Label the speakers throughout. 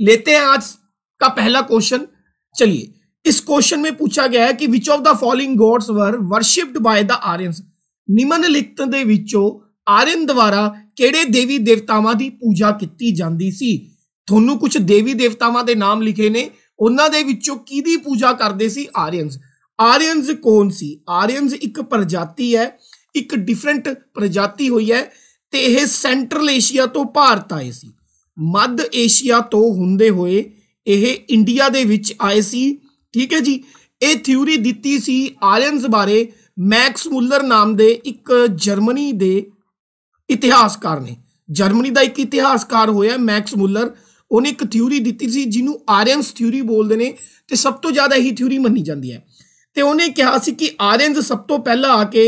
Speaker 1: लेते हैं आज का पहला क्वेश्चन। चलिए, इस क्वेश्चन में पूछा गया है कि विच of the following gods were worshipped bye the Aryans. निम्नलिखित दे विचों आर्यन द्वारा किहड़े देवी देवतावां दी पूजा कीती जांदी सी। ਤੁਹਾਨੂੰ कुछ देवी देवतावां दे नाम लिखे ने, ਉਹਨਾਂ ਦੇ ਵਿੱਚੋਂ ਕਿਹਦੀ पूजा करदे सी आर्यंस। आर्यंस कौन सी? आर्यंस एक प्रजाति है, एक डिफरेंट प्रजाति हुई है ते यह सेंट्रल एशिया तो भारत आए सी, मध्य एशिया तो हुंदे होए यह इंडिया दे विच आए सी। ठीक है जी। ये थ्योरी दिती सी आर्यंस बारे मैक्स मुलर नाम दे एक जर्मनी दे इतिहासकार ने। जर्मनी का एक इतिहासकार होया मैक्स मुलर, उन्हें एक थ्योरी दी सी जिन्हों आर्यंस थ्योरी बोलते हैं, तो सब तो ज़्यादा यही थ्योरी मनी जाती है। तो उन्हें कहा सी कि आर्यंस सब तो पहला आके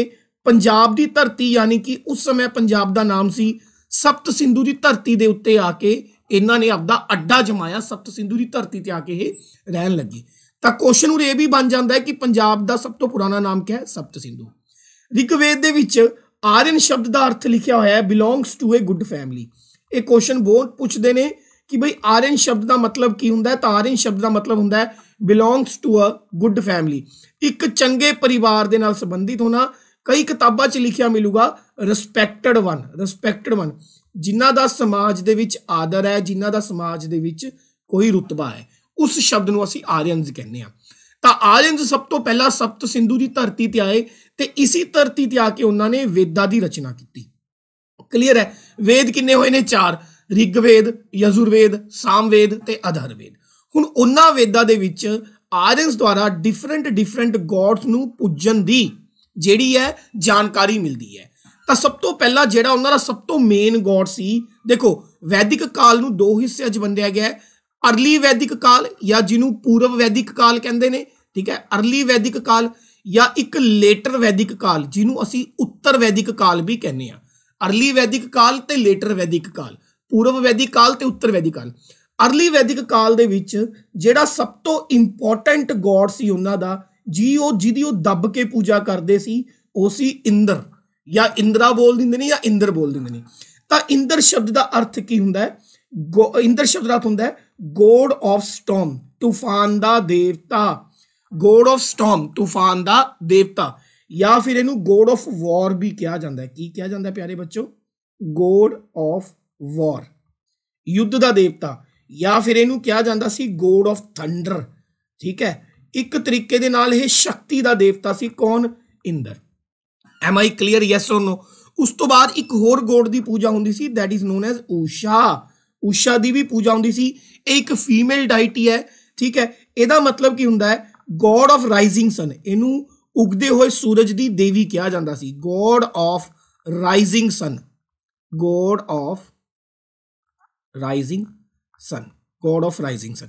Speaker 1: पंजाब की धरती, यानी कि उस समय पंजाब का नाम सी, सप्त सिंधु की धरती के उत्ते आके इन्हों ने आपका अड्डा जमाया, सप्त सिंधु की धरती पर आके ये रहन लगे। तो क्वेश्चन उरे भी बन जाता है कि पंजाब का सब तो पुराना नाम क्या है? सप्त सिंधु। ऋग्वेद दे विच आर्यन शब्द का अर्थ लिखा होया है belongs to a good family. ये क्वेश्चन बहुत पूछते हैं कि भाई आर्यन शब्द का मतलब की हुंदा है, तो आर्यन शब्द का मतलब हुंदा है belongs to a good family, एक चंगे परिवार के नाल संबंधित होना। कई किताबों च लिखिया मिलूगा रिस्पैक्टेड वन, रिस्पैक्टेड वन, जिन्हां दा समाज दे विच आदर है, जिन्हां दा समाज दे विच कोई रुतबा है, उस शब्द नूं असीं आर्यंस कहने आ। तो आर्यंस सब तो पहला सप्त सिंधु की धरती ते आए, ते इसी धरती ते आके उन्होंने वेदां की रचना की। क्लीयर है? वेद किन्ने होए ने? 4, ऋग्वेद, यजुर्वेद, सामवेद ते अथर्ववेद। हुण उन्हां वेदां दे विच आर्यंस द्वारा डिफरेंट गॉड्स नूं पूजन दी जिहड़ी है जानकारी मिलती है। तो सब तो पहला जिहड़ा उन्हां दा सब तो मेन गॉड सी, देखो वैदिक काल नूं 2 हिस्सिਆਂ 'च वंडिया गया है, अर्ली वैदिक काल या जिन्हों पूर्व वैदिक काल कहते हैं। ठीक है, अर्ली वैदिक काल या एक लेटर वैदिक काल जिन्हों असी उत्तर वैदिक काल भी कहने आ। अर्ली वैदिक काल ते लेटर वैदिक काल, पूर्व वैदिक काल ते उत्तर वैदिक काल। अर्ली वैदिक काल दे विच जिहड़ा सब तो इंपॉर्टेंट गॉड सी उन्हां दा जिहदी वो दब के पूजा करते सी, वो सी इंद्र, या इंद्रा बोल दिंदे ने या इंद्र बोल दिंदे ने। तां इंद्र शब्द का अर्थ की हुंदा है? इंद्र शब्द का अर्थ हुंदा है गॉड ऑफ स्टॉर्म, तूफान दा देवता। गॉड ऑफ स्टॉर्म, तूफान दा देवता, या फिर इनू गॉड ऑफ वॉर भी कहा जाता है। की कहा जाता है प्यारे बच्चों? गॉड ऑफ वॉर, युद्ध का देवता, या फिर इनू कहा जाता सी गॉड ऑफ थंडर। ठीक है, एक तरीके दे नाल यह शक्ति का देवता सी। कौन? Indra. M I clear? Yes और नो? उस तो बाद एक होर गॉड की पूजा होंदी सी, that is known as Usha. Usha की भी पूजा होंदी सी, एक फीमेल डाइटी है। ठीक है, ਇਹਦਾ मतलब की हुंदा है गॉड ऑफ राइजिंग सन। इनू उगदे हुए सूरज की देवी कहा जाता सी, god of rising sun, god of rising sun, god of rising sun.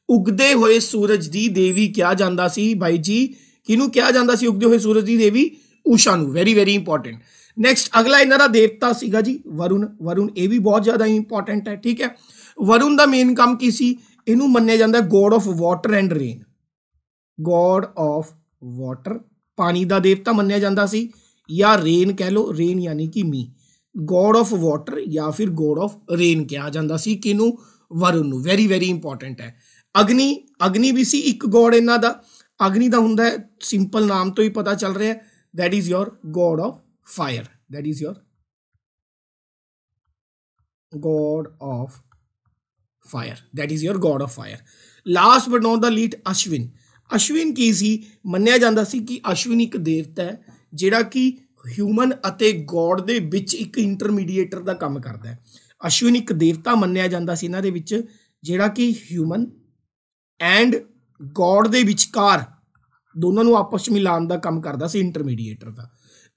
Speaker 1: उगदे हुए सूरज की देवी कहा जाता सी भाई जी। किनू कहा जाता सी उगदे हुए सूरज की देवी? उषा नू। Very very important. नैक्सट अगला इन्हां दा देवता सीगा जी वरुण। वरुण ये भी बहुत ज़्यादा इंपॉर्टेंट है। ठीक है, वरुण का मेन काम की सी? इनू मन्निया जाता God of water and rain, god of water, पानी का देवता मन्निया जाता सी, या रेन कह लो, रेन यानी कि मी। गॉड ऑफ वाटर या फिर गॉड ऑफ रेन कहा जाता सी किनू? वरुण नू। वेरी वेरी इंपॉर्टेंट है। अग्नि, अग्नि भी सी एक गॉड इन्हां दा। अग्नि का हुंदा है, सिंपल नाम तो ही पता चल रहा है, that is your god of fire, that is your god of fire, that is your god of fire. Last but not the least Ashwin. Ashwin की सी? मन्निया जाता सी कि अश्विन एक देवता है जिहड़ा कि ह्यूमन अते गॉड दे विच एक इंटरमीडिएटर का काम करता है। अश्विन एक देवता मन्निया जाता सी इन्हां दे विच जिहड़ा कि ह्यूमन एंड गॉड दे विचकार दोनों नूं आपस में मिलान का काम करता सी, इंटरमीडिएटर का।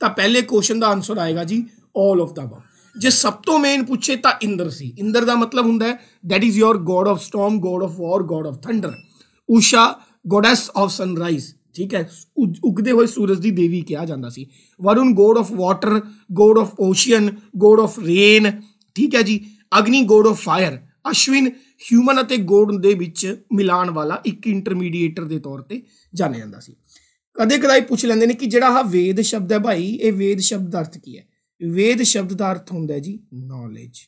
Speaker 1: तो पहले क्वेश्चन का आंसर आएगा जी ऑल ऑफ द अबव। जे सब तो मेन पूछे तो इंद्र सी। इंद्र का मतलब हुंदा है that is your god of storm, god of war, god of thunder. Usha goddess of sunrise. ठीक है, उगदे हुए सूरज की देवी कहा जाता सी। Varuna god of water, god of ocean, god of rain. ठीक है जी। Agni god of fire. Ashvin human अते गॉड दे विच मिलान वाला एक इंटरमीडिएटर के तौर पर जाने जाता सी। कदे कदाई पूछ लेंदे ने कि जिहड़ा वेद शब्द है भाई, ये वेद शब्द का अर्थ की है? वेद शब्द का अर्थ होंदा है जी नॉलेज।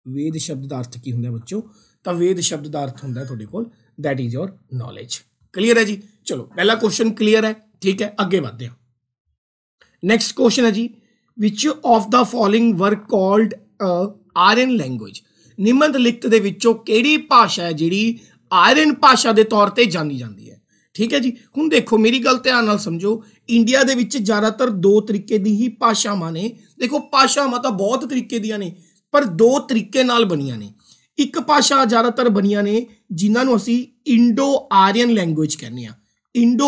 Speaker 1: वेद शब्द का अर्थ की होंगे बच्चों? तो वेद शब्द का अर्थ होंगे तुहाडे कोल that is your knowledge. Clear है जी? चलो पहला क्वेश्चन क्लीयर है, ठीक है, अगे बढ़ते हैं। नेक्स्ट क्वेश्चन है जी, which of the following were called Aryan language? निम्नलिखित दे विचों किहड़ी भाषा है जिहड़ी आर्यन भाषा के तौर पर जानी जाती है? ठीक है जी। हुण देखो मेरी गल ध्यान नाल समझो, इंडिया दे विच ज़्यादातर दो तरीके दी ही भाषावां ने। देखो भाषावां तां बहुत तरीके दियां ने, पर दो तरीके नाल बनियां ने। एक भाषा ज़्यादातर बनियां ने जिन्हां नूं असीं इंडो आर्यन लैंग्वेज कहने आ। इंडो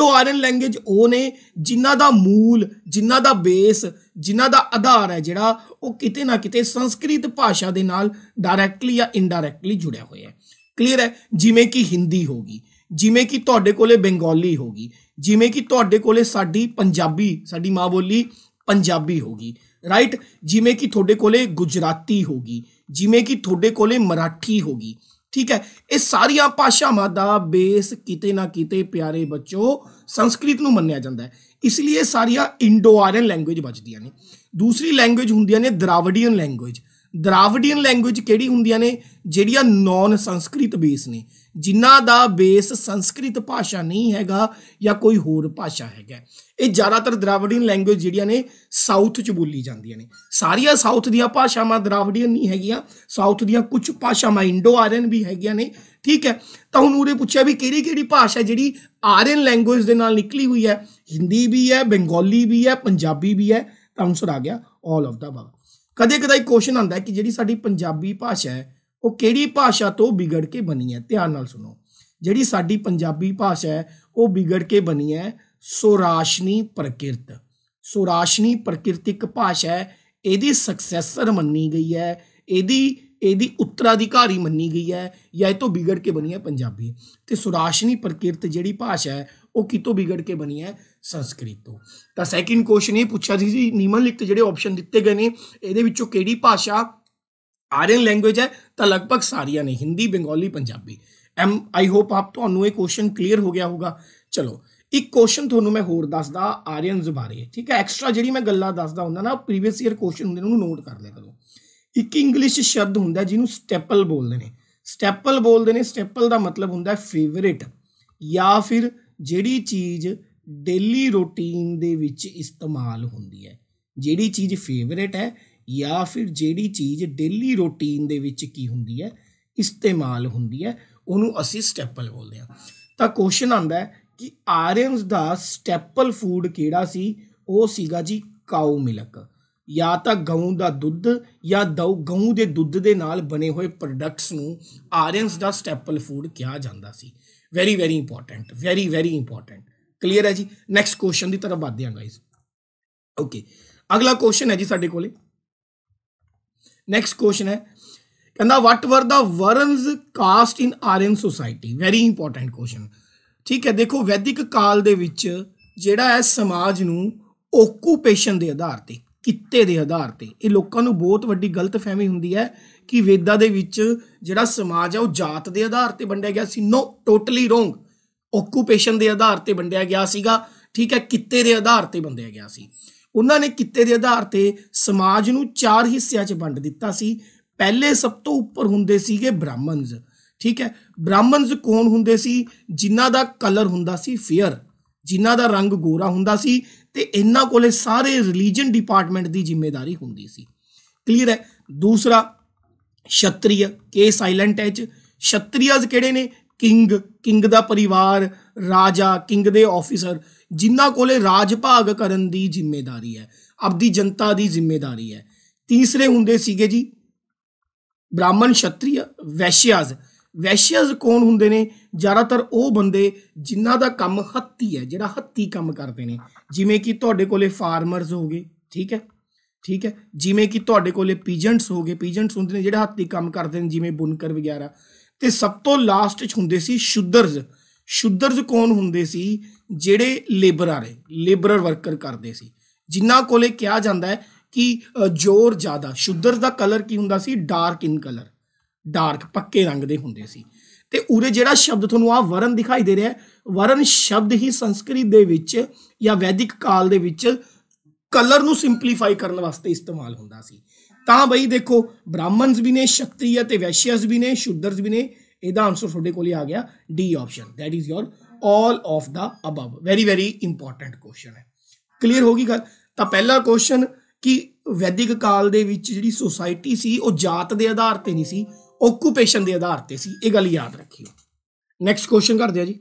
Speaker 1: आर्यन लैंग्वेज वो ने जिन्हां दा मूल, जिन्हां दा बेस, जिन्हां दा आधार है जिहड़ा वो किते ना किते संस्कृत भाषा दे नाल डायरैक्टली या इनडायरैक्टली जुड़िया होया है। क्लीयर है? जिमें कि हिंदी होगी, जिमें कि तुहाडे कोले बंगाली होगी, जिमें कि तुहाडे कोले साडी पंजाबी, साडी माँ बोली पंजाबी होगी, राइट? जिमें कि तुहाडे कोले गुजराती होगी, जिमें कि तुहाडे कोले मराठी होगी। ठीक है, ये सारिया भाषावां दा बेस किते ना किते प्यारे बच्चों संस्कृत नूं मन्निया जांदा है, इसलिए सारिया इंडो आर्यन लैंग्वेज बचदियां ने। दूसरी लैंग्वेज हुंदियां ने द्राविडियन लैंग्वेज। द्राविडियन लैंग्वेज किहड़ी हुंदियां ने? जिहड़ियां नॉन संस्कृत बेस ने, जिन्हां दा बेस संस्कृत भाषा नहीं हैगा या कोई होर भाषा हैगा। ये ज़्यादातर द्राविडियन लैंग्वेज जिहड़ियां ने साउथ च बोली जांदियां ने। सारिया साउथ दियां भाषावां द्राविडियन नहीं हैगियां, साउथ दियां कुछ भाषावां इंडो आर्यन भी हैगियां ने। ठीक है, तो हुण उरे पुछिया भी किहड़ी भाषा जिहड़ी आर्यन लैंग्वेज दे नाल निकली हुई है? हिंदी भी है, बंगाली भी है, पंजाबी भी है। तो आंसर आ गया ऑल ऑफ द अबव। कदे कदाई क्वेश्चन आता है कि जिहड़ी साडी पंजाबी भाषा है वो किहड़ी भाषा तो बिगड़ के बनी है? ध्यान नाल सुनो, जिहड़ी साडी पंजाबी भाषा है वो बिगड़ के बनी है सौराशनी प्रकृत। सौराशनी प्राकृतिक भाषा है, ਇਹਦੀ सक्सैसर मन्नी गई है, ਇਹਦੀ उत्तराधिकारी मन्नी गई है, या ये तो बिगड़ के बनी है पंजाबी। तो सौराशनी प्रकृत जिहड़ी भाषा है वो कितों बिगड़ के बनी है? संस्कृत तो। तो सैकेंड क्वेश्चन ये पूछा जी निम्नलिखित जिहड़े ऑप्शन दिते गए ने ਇਹਦੇ ਵਿੱਚੋਂ ਕਿਹੜੀ भाषा आर्यन लैंग्वेज है? तो लगभग सारिया ने, हिंदी, बंगाली, पंजाबी। आई होप आप तुहानूं ये क्वेश्चन क्लीयर हो गया होगा। चलो एक क्वेश्चन तुहानूं मैं होर दसदा आर्यनस बारे। ठीक है, एक्सट्रा जिहड़ी मैं गल्लां दसदा हुंदा ना, प्रीवियस ईयर क्वेश्चन हुंदे ने, नोट कर लिया करो। एक इंग्लिश शब्द हुंदा जिन्हों स्टैपल बोलते हैं। स्टैपल बोलते हैं, स्टैपल का मतलब हुंदा फेवरेट, या फिर जिहड़ी चीज़ डेली रूटीन दे विच इस्तेमाल होंदी है। जिहड़ी चीज़ फेवरेट है या फिर जिहड़ी चीज़ डेली रूटीन दे विच की हुंदी है, इस्तेमाल होंदी है, उन्होंने असीं स्टैपल बोलते हैं। तो क्वेश्चन आंदा है कि आर्यनस दा स्टैपल फूड किहड़ा सी? वो सीगा जी काऊ मिल्क, या तो गऊ का दुध या गऊ के दुध के नाल बने हुए प्रोडक्ट्स नूं आर्यनस दा स्टैपल फूड कहा जाता सी। Very very important, very very important. Clear है जी? नैक्सट क्वेश्चन की तरफ बढ़ते हैं गाइज। ओके, अगला क्वेश्चन है जी साडे कोले। नैक्सट क्वेश्चन है, कहना what were the varnas caste in Aryan society? Very important question. ठीक है, देखो वैदिक काल दे विच जिहड़ा है समाज नूं ओकूपेशन के आधार पर, कित्ते के आधार पर, ये लोगों को बहुत वड्डी गलत फहमी हुंदी है कि वेदां दे विच जिहड़ा समाज है वो जात के आधार पर वंडिया गया सी। नो, टोटली रोंग। ओकूपेशन के आधार पर वंडिया गया सीगा। ठीक है, कित्ते के आधार पर वंडिया गया सी। उन्होंने कित्ते के आधार पर समाज नूं 4 हिस्सिਆਂ 'ਚ वंड दिता सी। पहले सब तो उपर हुंदे सीगे ब्राह्मण्स। ठीक है, ब्राह्मण्स कौन हुंदे सी? जिन्हां दा कलर हुंदा सी फेयर, जिन्हां दा रंग गोरा हुंदा सी, ते इन्हां कोले सारे रिलीजन डिपार्टमेंट की जिम्मेदारी हुंदी सी। क्लीयर है? दूसरा क्षत्रिय, के साइलेंट है। क्षत्रियज किहड़े ने? किंग दा परिवार, राजा, किंग दे ऑफिसर, जिन्हां कोले राज भाग करन दी जिम्मेदारी है, अपनी जनता की जिम्मेदारी है। तीसरे हुंदे सीगे जी ब्राह्मण, क्षत्रिय, वैश्याज। वैश्याज कौन हुंदे ने? ज़्यादातर वो बंदे जिन्हां दा काम हत्ती है, जिहड़ा हत्ती काम करते हैं, जिमें कि तुहाडे कोले फार्मर्स हो गए। ठीक है, ठीक है, जिमें कि तुहाडे कोले पीजेंट्स हो गए। पीजेंट्स हुंदे ने जिहड़े हत्ती काम करते हैं, जिमें बुनकर वगैरह। तो सब तो लास्ट च हुंदे सी शूदरज। शूदरज कौन हुंदे सी? जिहड़े लेबरर वर्कर करते सी, जिन्हां कोले कहा जाता है कि जोर ज़्यादा। शूदरज का कलर की हुंदा सी? डार्क इन कलर, डार्क पक्के रंग दे हुंदे सी। ते उरे जिहड़ा शब्द तुहानूं आ वरण दिखाई दे रहा है, वरण शब्द ही संस्कृत दे विच या वैदिक काल दे विच कलर नूं सिंपलीफाई करने वास्ते इस्तेमाल हुंदा सी। तां बई देखो ब्राह्मण्स भी ने, क्षत्रिय ते वैश्यस भी ने, शूद्रस भी ने। इहदा आंसर तुहाडे कोल आ गया D option, that is your all of the above. Very very important question है। क्लीयर होगी गल। तो पहला क्वेश्चन कि वैदिक काल दे विच जिहड़ी सोसाइटी सी वो जात के आधार पर नहीं सी, ऑक्यूपेशन के आधार पर सी। ये गल याद रखियो। नैक्सट क्वेश्चन कर दिया जी,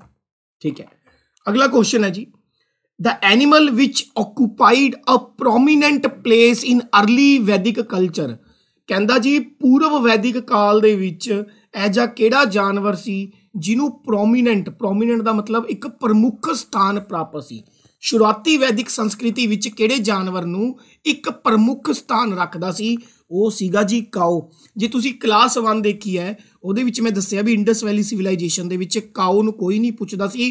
Speaker 1: ठीक है। अगला क्वेश्चन है जी, the animal which occupied a prominent place in early Vedic culture. कहंदा जी पूर्व वैदिक काल दे विच ऐजा किहड़ा जानवर सी जिन्हों प्रोमीनेंट, प्रोमीनेंट का मतलब एक प्रमुख स्थान प्राप्त सी। शुरुआती वैदिक संस्कृति विच किहड़े जानवर नूं एक प्रमुख स्थान रखदा सी, वो सीगा जी काओ। जे तुसी क्लास 1 देखी है उहदे विच मैं दस्सिया भी इंडस वैली सिविलाइजेशन दे विच काओ नूं कोई नहीं पुछदा सी।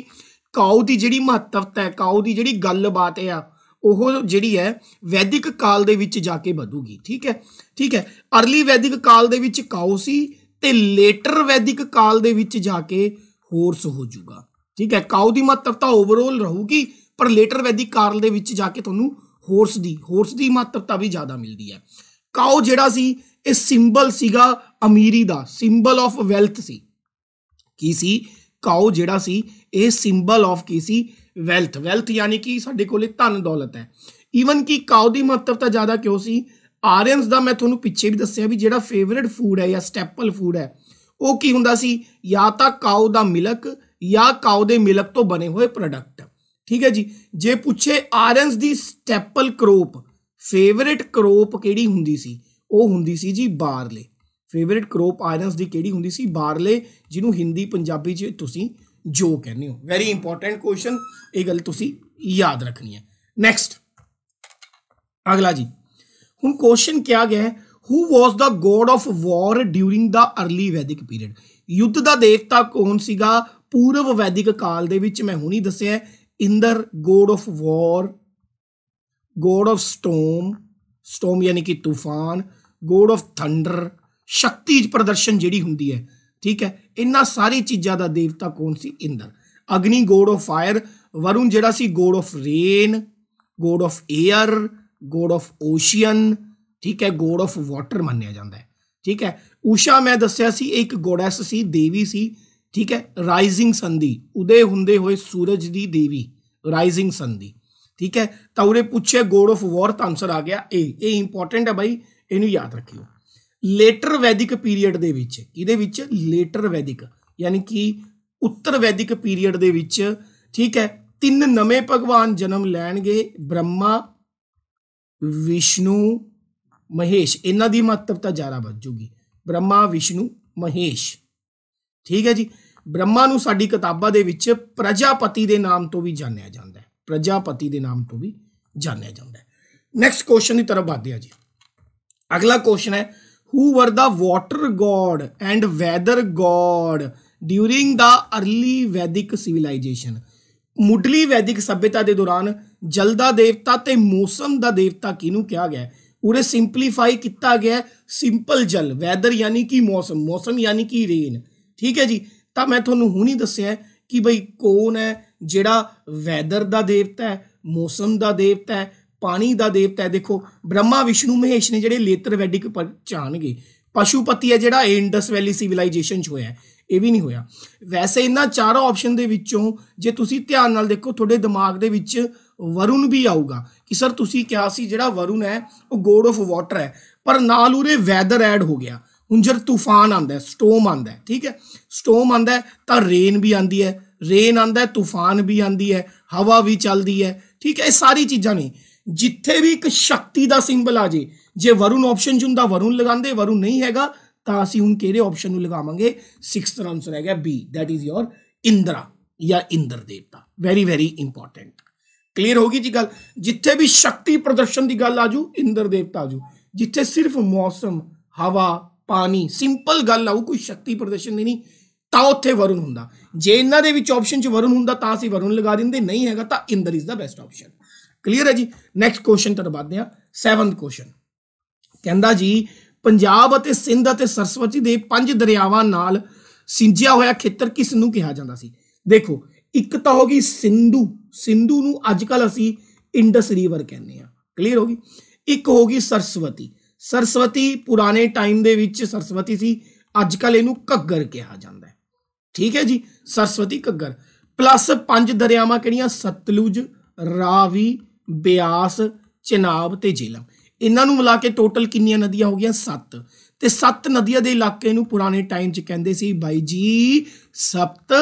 Speaker 1: काओ की जिहड़ी महत्वता है, काओ की जिहड़ी गलबात है वो जिहड़ी है वैदिक काल दे विच जाके बढ़ूगी। ठीक है, ठीक है। अर्ली वैदिक काल दे विच काओ सी ते लेटर वैदिक काल दे विच जाके हॉर्स हो जाऊगा। ठीक है, काओ की महत्वता ओवरऑल रहूगी पर लेटर वैदिक काल दे विच जाके तुहानूं हॉर्स दी महत्वता भी ज़्यादा मिलती है। काओ जिहड़ा सी ये सिंबल सीगा अमीरी दा, सिंबल ऑफ वैल्थ सी। की सी काओ जिहड़ा सी ये सिंबल ऑफ की सी वैल्थ, वैल्थ यानी कि साडे कोले धन दौलत है। ईवन कि काओ की महत्वता ज़्यादा क्यों सी, आर्यंस का मैं तुहानूं पिछे भी दस्सिया भी जिहड़ा फेवरेट फूड है या स्टैपल फूड है वो की हुंदा सी, या तो काओ दा मिल्क या काओ दे मिल्क तो बने हुए प्रोडक्ट। ठीक है जी। जे पूछे आर्यंस दी स्टैपल क्रोप, फेवरेट क्रोप किहड़ी हुंदी सी, वो हुंदी सी जी बारले। फेवरेट क्रोप आर्यंस दी किहड़ी हुंदी सी, बारले, जिन्हों हिंदी पंजाबी च तुसी जो कहने हो। वेरी इंपॉर्टेंट क्वेश्चन, ये गल तुसी याद रखनी है। नैक्सट अगला जी, हुण क्वेश्चन क्या गया है, who was the God of war during the early वैदिक पीरियड। युद्ध का देवता कौन सीगा पूर्व वैदिक काल दे विच। मैं हुणी दस्सिया है Indra God of war, god of storm, storm यानी कि तूफान, गॉड ऑफ थंडर, शक्ति प्रदर्शन जिहड़ी हुंदी है। ठीक है, इन्हां सारी चीज़ों का देवता कौन सी, इंद्र। अग्नि गॉड ऑफ फायर, वरुण जिहड़ा सी god of rain, god of air, god of ocean. ठीक है, गॉड ऑफ वाटर मन्निया जाता है। ठीक है, उषा मैं दस्सिया सी एक गॉडेस सी, देवी सी। ठीक है, राइजिंग सन दी, उदय हुंदे होए सूरज दी देवी, राइजिंग सन दी। ठीक है, तो उरे पूछे गॉड ऑफ वॉर, तो आंसर आ गया ए। इंपॉर्टेंट है भाई, इनू याद रखियो। लेटर वैदिक पीरीयड दे विच, किहदे विच, लेटर वैदिक यानी कि उत्तर वैदिक पीरीयड दे विच। ठीक है, 3 नवे भगवान जन्म लैणगे, ब्रह्मा, विष्णु, महेश। इन्हां दी महत्वता ज़्यादा बचूगी, ब्रह्मा, विष्णु, महेश। ठीक है जी। ब्रह्मा नूं साडी किताबां दे विच प्रजापति के नाम तो भी जानिया जाता है, प्रजापति के नाम तो भी जानिया जाता है। नैक्सट क्वेश्चन की तरफ बढ़ते हैं जी। अगला क्वेश्चन है, who were the water God and weather God during the early Vedic civilisation. मुढ़ली वैदिक सभ्यता के दौरान जल का देवता ते मौसम का देवता किनू कहा गया है। उरे सिंपलीफाई किया गया है, सिंपल जल, वैदर यानी कि मौसम, मौसम यानी कि रेन। ठीक है जी। तो मैं थोनू हुणी दस्सिया कि बई कौन है जिहड़ा वैदर का देवता है, मौसम का देवता है, पानी का देवता है। देखो ब्रह्मा, विष्णु, महेश ने जिहड़े लेतर वैदिक पहचानगे। पशुपति है जिहड़ा इंडस वैली सिविलाइजेशन होया है, ये भी नहीं होया। वैसे इन्हां चारों ऑप्शन दे विचों जे तुसी ध्यान नाल देखो तुहाडे दिमाग दे विच वरुण भी आऊगा कि सर तुसी क्या सी जिहड़ा वरुण है वो गॉड ऑफ वाटर है, पर नाल उरे वैदर ऐड हो गया। हुण जब तूफान आंदा है, स्टॉर्म आंदा है। ठीक है, स्टॉर्म आंदा है तो रेन भी आंदी है, रेन आंदा है तूफान भी आंदी है, हवा भी चलती है। ठीक है, ये सारी चीज़ां ने जिथे भी एक शक्ति का सिंबल आ जाए, जे वरुण ऑप्शन च हुंदा वरुण लगांदे, वरुण नहीं हैगा तो असीं हुण किहड़े ऑप्शन नूं लगावांगे। 6th आंसर है B, that is your Indra या इंद्र देवता। Very very important. क्लीयर होगी जी गल। जिथे भी शक्ति प्रदर्शन की गल आजू इंद्र देवता आजू, जिथे सिर्फ मौसम, हवा, पानी, सिंपल गल आऊ, कोई शक्ति प्रदर्शन नहीं तो उत्थे वरुण हुंदा। जे इन्हां दे विच ऑप्शन च वरुण हुंदा तां असीं वरुण लगा दिंदे, नहीं हैगा तो Indra is the best option. Clear है जी। नैक्सट क्वेश्चन तरफ बढ़ते हैं। 7th क्वेश्चन कहंदा जी पंजाब अते सिंध अते सरस्वती दे 5 दरियावां नाल सिंजिया होया खेतर किस नूं कहा जांदा सी। देखो एक तो होगी सिंधु, सिंधु नूं अजकल असीं इंडस रिवर कहने आ। क्लीयर होगी। एक होगी सरस्वती, सरस्वती पुराने टाइम दे विच सरस्वती सी, अजकल इनू घग्गर कहा जाता है, ठीक है जी, सरस्वती घग्गर। प्लस 5 दरियावां किहड़ियां, सतलुज, रावी, ब्यास, चिनाब ते झेलम, इन्हां नूं मिला के टोटल कितनियां नदियां हो गईयां, 7। ते 7 नदियां दे इलाके नूं पुराने टाइम च कहंदे सी बाई जी सप्त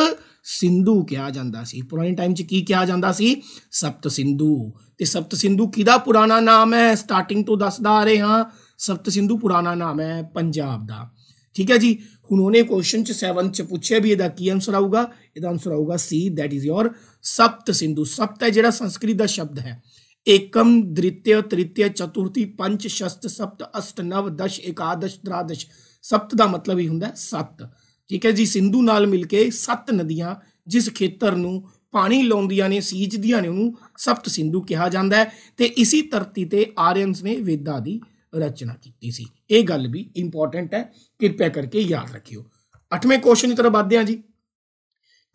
Speaker 1: सिंधु कहा जाता सी। पुराने टाइम च की कहा जाता सी, सप्त सिंधु। ते सप्त सिंधु किहदा पुराना नाम है, स्टार्टिंग तो दसदा आ रहे हाँ, सप्त सिंधु पुराना नाम है पंजाब दा, ठीक है जी। हुण उन्हें क्वेश्चन 7 च पूछे भी इहदा की आंसर आऊगा, इहदा आंसर आऊगा सी, that is your Sapta Sindhu. सप्त है जिहड़ा संस्कृत दा शब्द है, एकम, द्वितीय, तृतीय, चतुर्थी, पंच, षष्ठ, सप्त, अष्ट, नव, दश, एकादश, द्वादश। सप्त का मतलब ही हुंदा 7, ठीक है जी। सिंधु नाल मिलके 7 नदियां जिस खेतर नूं पानी लाउंदियां ने, सींचदियां ने, उहनूं सप्त सिंधु कहा जाता है। ते इसी धरती ते आर्यंस ने वेदां दी रचना की सी। ये गल भी इंपॉर्टेंट है, कृपया करके याद रखियो। 8वें क्वेश्चन की तरफ बढ़ते हैं जी।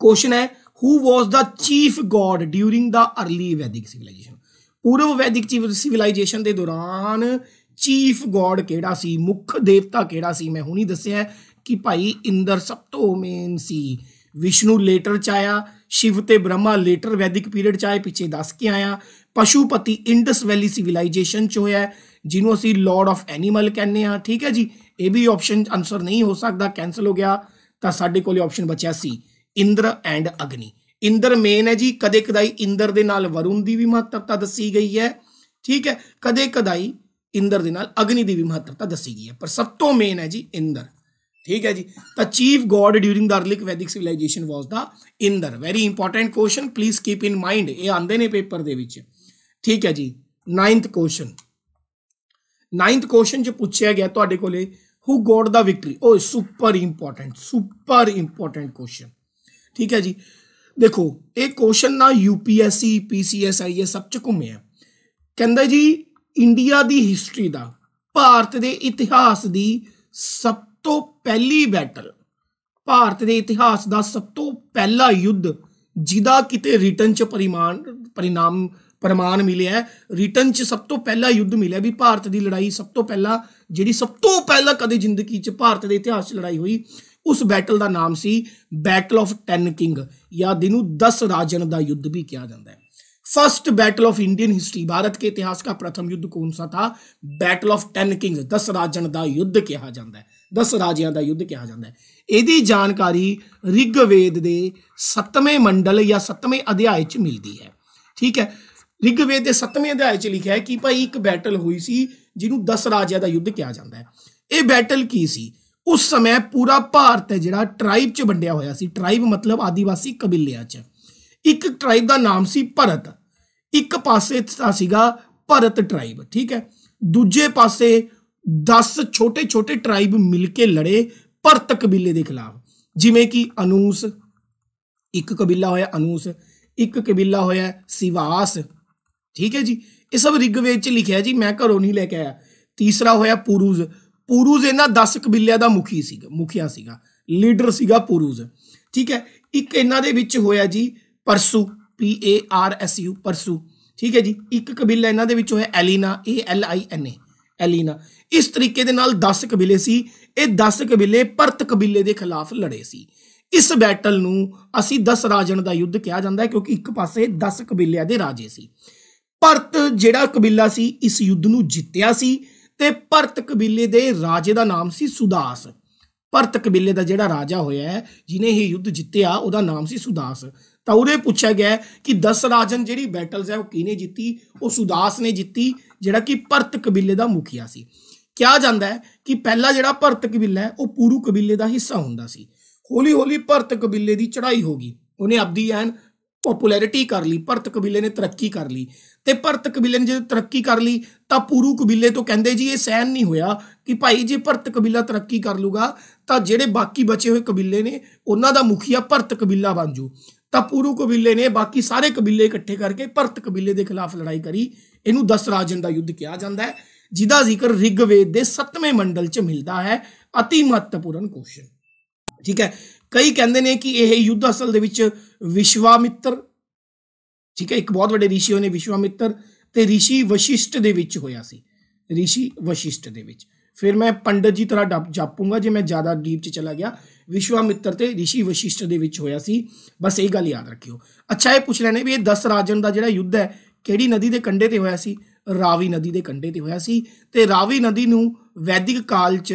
Speaker 1: क्वेश्चन है, who was the chief god during the early Vedic civilisation. पूर्व वैदिक सिविलाइजेशन के दौरान चीफ गॉड केड़ा सी, मुख देवता केड़ा सी। मैं हुणी दस्सिया कि भाई इंद्र सब तो मेन सी, विष्णु लेटर च आया, शिव ते ब्रह्मा लेटर वैदिक पीरियड च आए, पिछे दस के आया। पशुपति इंडस वैली सिविलाइजेशन च होया, जिन्हों असी लॉर्ड ऑफ एनीमल कहने हाँ, ठीक है जी। ये भी ऑप्शन आंसर नहीं हो सकता, कैंसल हो गया। तो साडे कोल ऑप्शन बचा सी इंद्र एंड अग्नि। इंद्र मेन है जी, कदे कदाई इंद्र दे नाल वरुण की भी महत्वता दसी गई है, ठीक है, कदे कदाई इंद्र दे नाल अग्नि की भी महत्वता दसी गई है, पर सब तो मेन है जी इंद्र, ठीक है जी। तो chief god during the early Vedic civilization was the Indra. Very important question, please keep in mind, ये आंदे ने पेपर दे विच, ठीक है जी। 9th क्वेश्चन, 9th क्वेश्चन च पूछा गया तुहाडे कोले, हु गॉट द विक्ट्री। ओ सुपर इंपॉर्टेंट क्वेश्चन, ठीक है जी। देखो ये क्वेश्चन ना यूपीएससी, पीसीएस, आईएएस सब च घूमे है। कहंदा जी इंडिया दी हिस्टरी दा, भारत दे इतिहास दी सब तो पहली बैटल, भारत दे इतिहास दा सब तो पहला युद्ध जिदा किते रिटन च प्रमाण मिले है, रिटन च सब तो पहला युद्ध मिले भी भारत की लड़ाई सब तो पहला, जिहड़ी सब तो पहला कदे जिंदगी च भारत के इतिहास च लड़ाई हुई, उस बैटल का नाम सी बैटल ऑफ 10 किंग, या जिन्हों 10 राजन का युद्ध भी कहा जाता है। First battle of Indian history, Bharat के इतिहास का प्रथम युद्ध कौन सा था, बैटल ऑफ 10 किंग, 10 राजन का युद्ध कहा जाता है, 10 राजियां का युद्ध कहा जाता है। यदी जानकारी ऋग्वेद के 7वें मंडल या 7वें अध्याय च मिलती है, ठीक है। ऋग्वेद के 7वें अध्याय च लिखा है कि भाई एक बैटल हुई सी जिन्हों 10 राजियां का युद्ध कहा जाता है। ये बैटल की सी, उस समय पूरा भारत है जिहड़ा ट्राइब च वंडिया होया सी, ट्राइब मतलब आदिवासी कबीलियां च। एक ट्राइब का नाम सी भरत, एक पासे सीगा भरत ट्राइब, ठीक है, दूजे पासे 10 छोटे छोटे ट्राइब मिलके लड़े भरत कबीले के खिलाफ, जिमें कि अनूस, एक कबीला होया अनूस, एक कबीला होया सिवास, ठीक है जी। ये सब ऋग्वेद च लिखा है जी, मैं घरों नहीं लेके आया। तीसरा होया पुरुष, पुरुष इन्हां 10 कबीलियां दा मुखिया सीगा, लीडर सीगा पुरुष, ठीक है। एक इन्हां दे विच होया जी परसु, PARSU परसु, ठीक है जी। एक कबीला इन्हां दे विच होया एलिना, ALINA, एलिना। इस तरीके दे नाल 10 कबीले सी, ये 10 कबीले भरत कबीले के खिलाफ लड़े सी। इस बैटल नूं असी 10 राजन का युद्ध कहा जाता है, क्योंकि एक पासे 10 कबीलियां दे राजे सी। भरत जिहड़ा कबीला सी इस युद्ध नूं जित्तिया सी, ते भरत कबीले दे राजे का नाम सी सुदास। भरत कबीले का जिहड़ा राजा होया है जिन्हें यह युद्ध जित्तिया, उहदा नाम सी सुदास। तो उहदे पूछा गया कि 10 राजन जिहड़ी बैटल्स है वह किहने जीती, वो सुदास ने जीती, जिहड़ा कि भरत कबीले का मुखिया सी। कहा जाता है कि पहला जिहड़ा भरत कबीला है वह पुरू कबीले का हिस्सा हुंदा सी। हौली हौली भरत कबीले की चढ़ाई होगी, उन्हें अपनी एन पॉपुलैरिटी कर ली, भरत कबीले ने तरक्की कर ली। तो भरत कबीले ने जो तरक्की कर ली तो पुरू कबीले तो कहते जी ये सहन नहीं होया कि भाई जे भरत कबीला तरक्की कर लूगा तो जेडे बाकी बचे हुए कबीले ने उन्हों का मुखिया भरत कबीला बन जू। तो पुरू कबीले ने बाकी सारे कबीले इकट्ठे करके भरत कबीले के खिलाफ लड़ाई करी। इनू 10 राजन का युद्ध कहा जाता है, जिसका जिक्र ऋग्वेद के 7वें मंडल च मिलता है। अति महत्वपूर्ण क्वेश्चन, ठीक है। कई कहते हैं कि यह युद्ध असल दे विच विश्वामित्र, ठीक है, एक बहुत बड़े ऋषि ने विश्वामित्र ਤੇ ऋषि वशिष्ठ ਦੇ ਵਿੱਚ ਹੋਇਆ ਸੀ, ऋषि वशिष्ठ ਦੇ ਵਿੱਚ। फिर मैं पंडित जी तरह जापूंगा जे मैं ज़्यादा डीप च चला गया। विश्वामित्र ते ऋषि वशिष्ठ ਦੇ ਵਿੱਚ ਹੋਇਆ ਸੀ, बस ਇਹ ਗੱਲ याद रखियो। अच्छा ये पूछ रहे ने भी 10 राजन का ਜਿਹੜਾ युद्ध है ਕਿਹੜੀ नदी के कंढे ਤੇ ਹੋਇਆ ਸੀ? ਰਾਵੀ नदी के कंढे ਤੇ ਹੋਇਆ ਸੀ ਤੇ ਰਾਵੀ नदी ਨੂੰ वैदिक काल च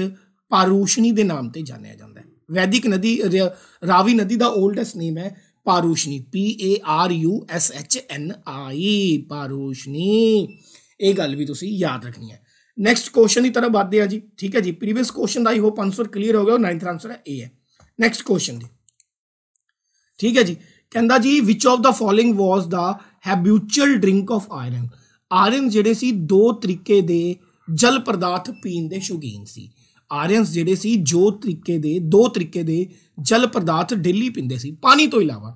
Speaker 1: पारूशनी के नाम से जानिया जाता है। वैदिक नदी रावी नदी का ओल्डेस्ट नेम है पारूशनी, PARUSHNI, पारूशनी। ये गल भी तुसी याद रखनी है। नैक्सट क्वेश्चन की तरफ आते हैं जी, ठीक है जी। प्रीवियस क्वेश्चन का आई होप आंसर क्लीयर हो गया, 9th आंसर है ए है। नैक्सट क्वेश्चन जी, ठीक है जी। कहता जी which of the following was the habitual drink of Aryan? Aryan जेडे सी दो तरीके दे जल पदार्थ पीण दे शौकीन सी। आर्यंस जेडे सी दो तरीके दे जल पदार्थ डेली पींदे सी पानी तो इलावा।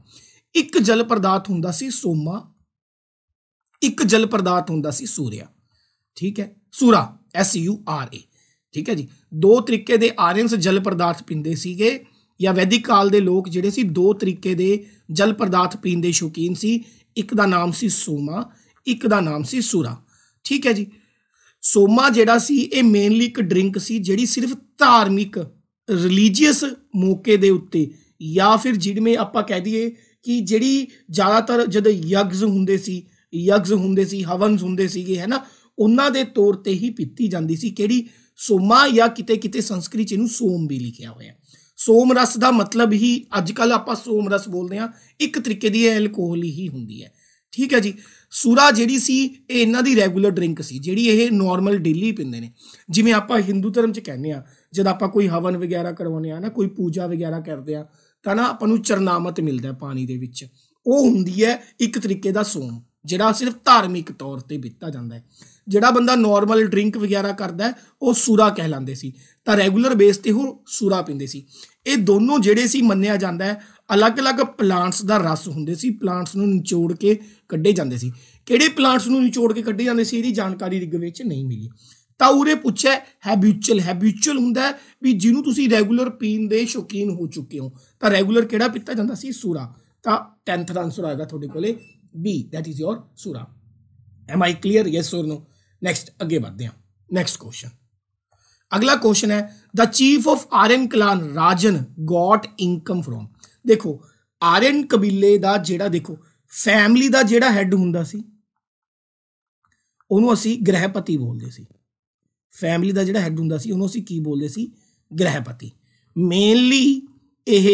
Speaker 1: एक जल पदार्थ हुंदा सी सोमा, एक जल पदार्थ हुंदा सी सूर्या, ठीक है, सूरा SURA, ठीक है जी। दो तरीके दे आर्यंस जल पदार्थ पींदे सीगे या वैदिक काल दे लोग जेडे सी दो तरीके दे जल पदार्थ पीण दे शौकीन सी। एक दा नाम सी सोमा, एक दा नाम सी सूरा, ठीक है जी। सोमा जेड़ा सी ये मेनली एक ड्रिंक सी ਜਿਹੜੀ सिर्फ धार्मिक रिलीजियस मौके ਦੇ ਉੱਤੇ ਜਾਂ ਫਿਰ ਜਿਵੇਂ ਆਪਾਂ ਕਹਿ ਦਈਏ ਕਿ ਜਿਹੜੀ ਜ਼ਿਆਦਾਤਰ ਜਦ ਯਗਜ਼ ਹੁੰਦੇ ਸੀ ਹਵਨਸ ਹੁੰਦੇ ਸੀਗੇ ਹੈ ਨਾ, ਉਹਨਾਂ ਦੇ ਤੌਰ ਤੇ ਹੀ ਪੀਤੀ ਜਾਂਦੀ ਸੀ। ਕਿਹੜੀ? ਸੋਮਾ, ਜਾਂ ਕਿਤੇ ਕਿਤੇ ਸੰਸਕ੍ਰਿਤ 'ਚ ਇਹਨੂੰ ਸੋਮ ਵੀ ਲਿਖਿਆ ਹੋਇਆ। ਸੋਮ ਰਸ ਦਾ ਮਤਲਬ ਹੀ ਅੱਜ ਕੱਲ੍ਹ ਆਪਾਂ ਸੋਮ ਰਸ ਬੋਲਦੇ ਹਾਂ, ਇੱਕ ਤਰੀਕੇ ਦੀ ਐਲਕੋਹਲ ਹੀ ਹੁੰਦੀ ਹੈ, ਠੀਕ ਹੈ ਜੀ। सूरा ਜਿਹੜੀ ਸੀ ਇਹ ਇਹਨਾਂ ਦੀ ਰੈਗੂਲਰ ਡਰਿੰਕ ਸੀ ਜਿਹੜੀ ਇਹ ਨਾਰਮਲ ਡੇਲੀ ਪੀਂਦੇ ਨੇ। ਜਿਵੇਂ ਆਪਾਂ ਹਿੰਦੂ ਧਰਮ 'ਚ ਕਹਿੰਦੇ ਆ ਜਦ ਆਪਾਂ ਕੋਈ ਹਵਨ ਵਗੈਰਾ ਕਰਵਾਉਂਦੇ ਆ ਨਾ, ਕੋਈ ਪੂਜਾ ਵਗੈਰਾ ਕਰਦੇ ਆ ਤਾਂ ਨਾ ਆਪਾਂ ਨੂੰ ਚਰਨਾਮਤ ਮਿਲਦਾ ਪਾਣੀ ਦੇ ਵਿੱਚ, ਉਹ ਹੁੰਦੀ ਹੈ ਇੱਕ ਤਰੀਕੇ ਦਾ ਸੋਮ ਜਿਹੜਾ ਸਿਰਫ ਧਾਰਮਿਕ ਤੌਰ ਤੇ ਪੀਤਾ ਜਾਂਦਾ ਹੈ। ਜਿਹੜਾ ਬੰਦਾ ਨਾਰਮਲ ਡਰਿੰਕ ਵਗੈਰਾ ਕਰਦਾ ਉਹ ਸੂਰਾ ਕਹਿਲਾਉਂਦੇ ਸੀ, ਤਾਂ ਰੈਗੂਲਰ ਬੇਸ ਤੇ ਉਹ ਸੂਰਾ ਪੀਂਦੇ ਸੀ। ਇਹ ਦੋਨੋਂ ਜਿਹੜੇ ਸੀ ਮੰਨਿਆ ਜਾਂਦਾ ਹੈ अलग-अलग प्लांट्स का रस होंदे सी, प्लांट्स नूं निचोड़ के कड्ढे जांदे सी। किहड़े प्लांट्स नूं निचोड़ के कड्ढे जांदे सी, इहदी जानकारी रिग विच नहीं मिली। तां उरे पुछिआ हैबिचुअल हुंदा है भी जिहनूं तुसीं रैगूलर पीण दे शौकीन हो चुके हो, तां रैगूलर किहड़ा पीता जांदा सी? सूरा। तां 10th दा आंसर आएगा तुहाडे कोले बी, दैट इज योर सूरा। Am I clear? यस और नो? नैक्सट अगे बढ़ते हैं। नैक्सट क्वेश्चन, अगला क्वेश्चन है the chief of Aryan clan rajan got income from. देखो आर्यन कबीले का जेड़ा देखो फैमिली का जेड़ा हैड हुंदा सी उहनूं असीं गृहपति बोलदे सी। फैमिली का जेड़ा हैड हुंदा सी उहनूं असीं की बोलदे सी? गृहपति। मेनली यह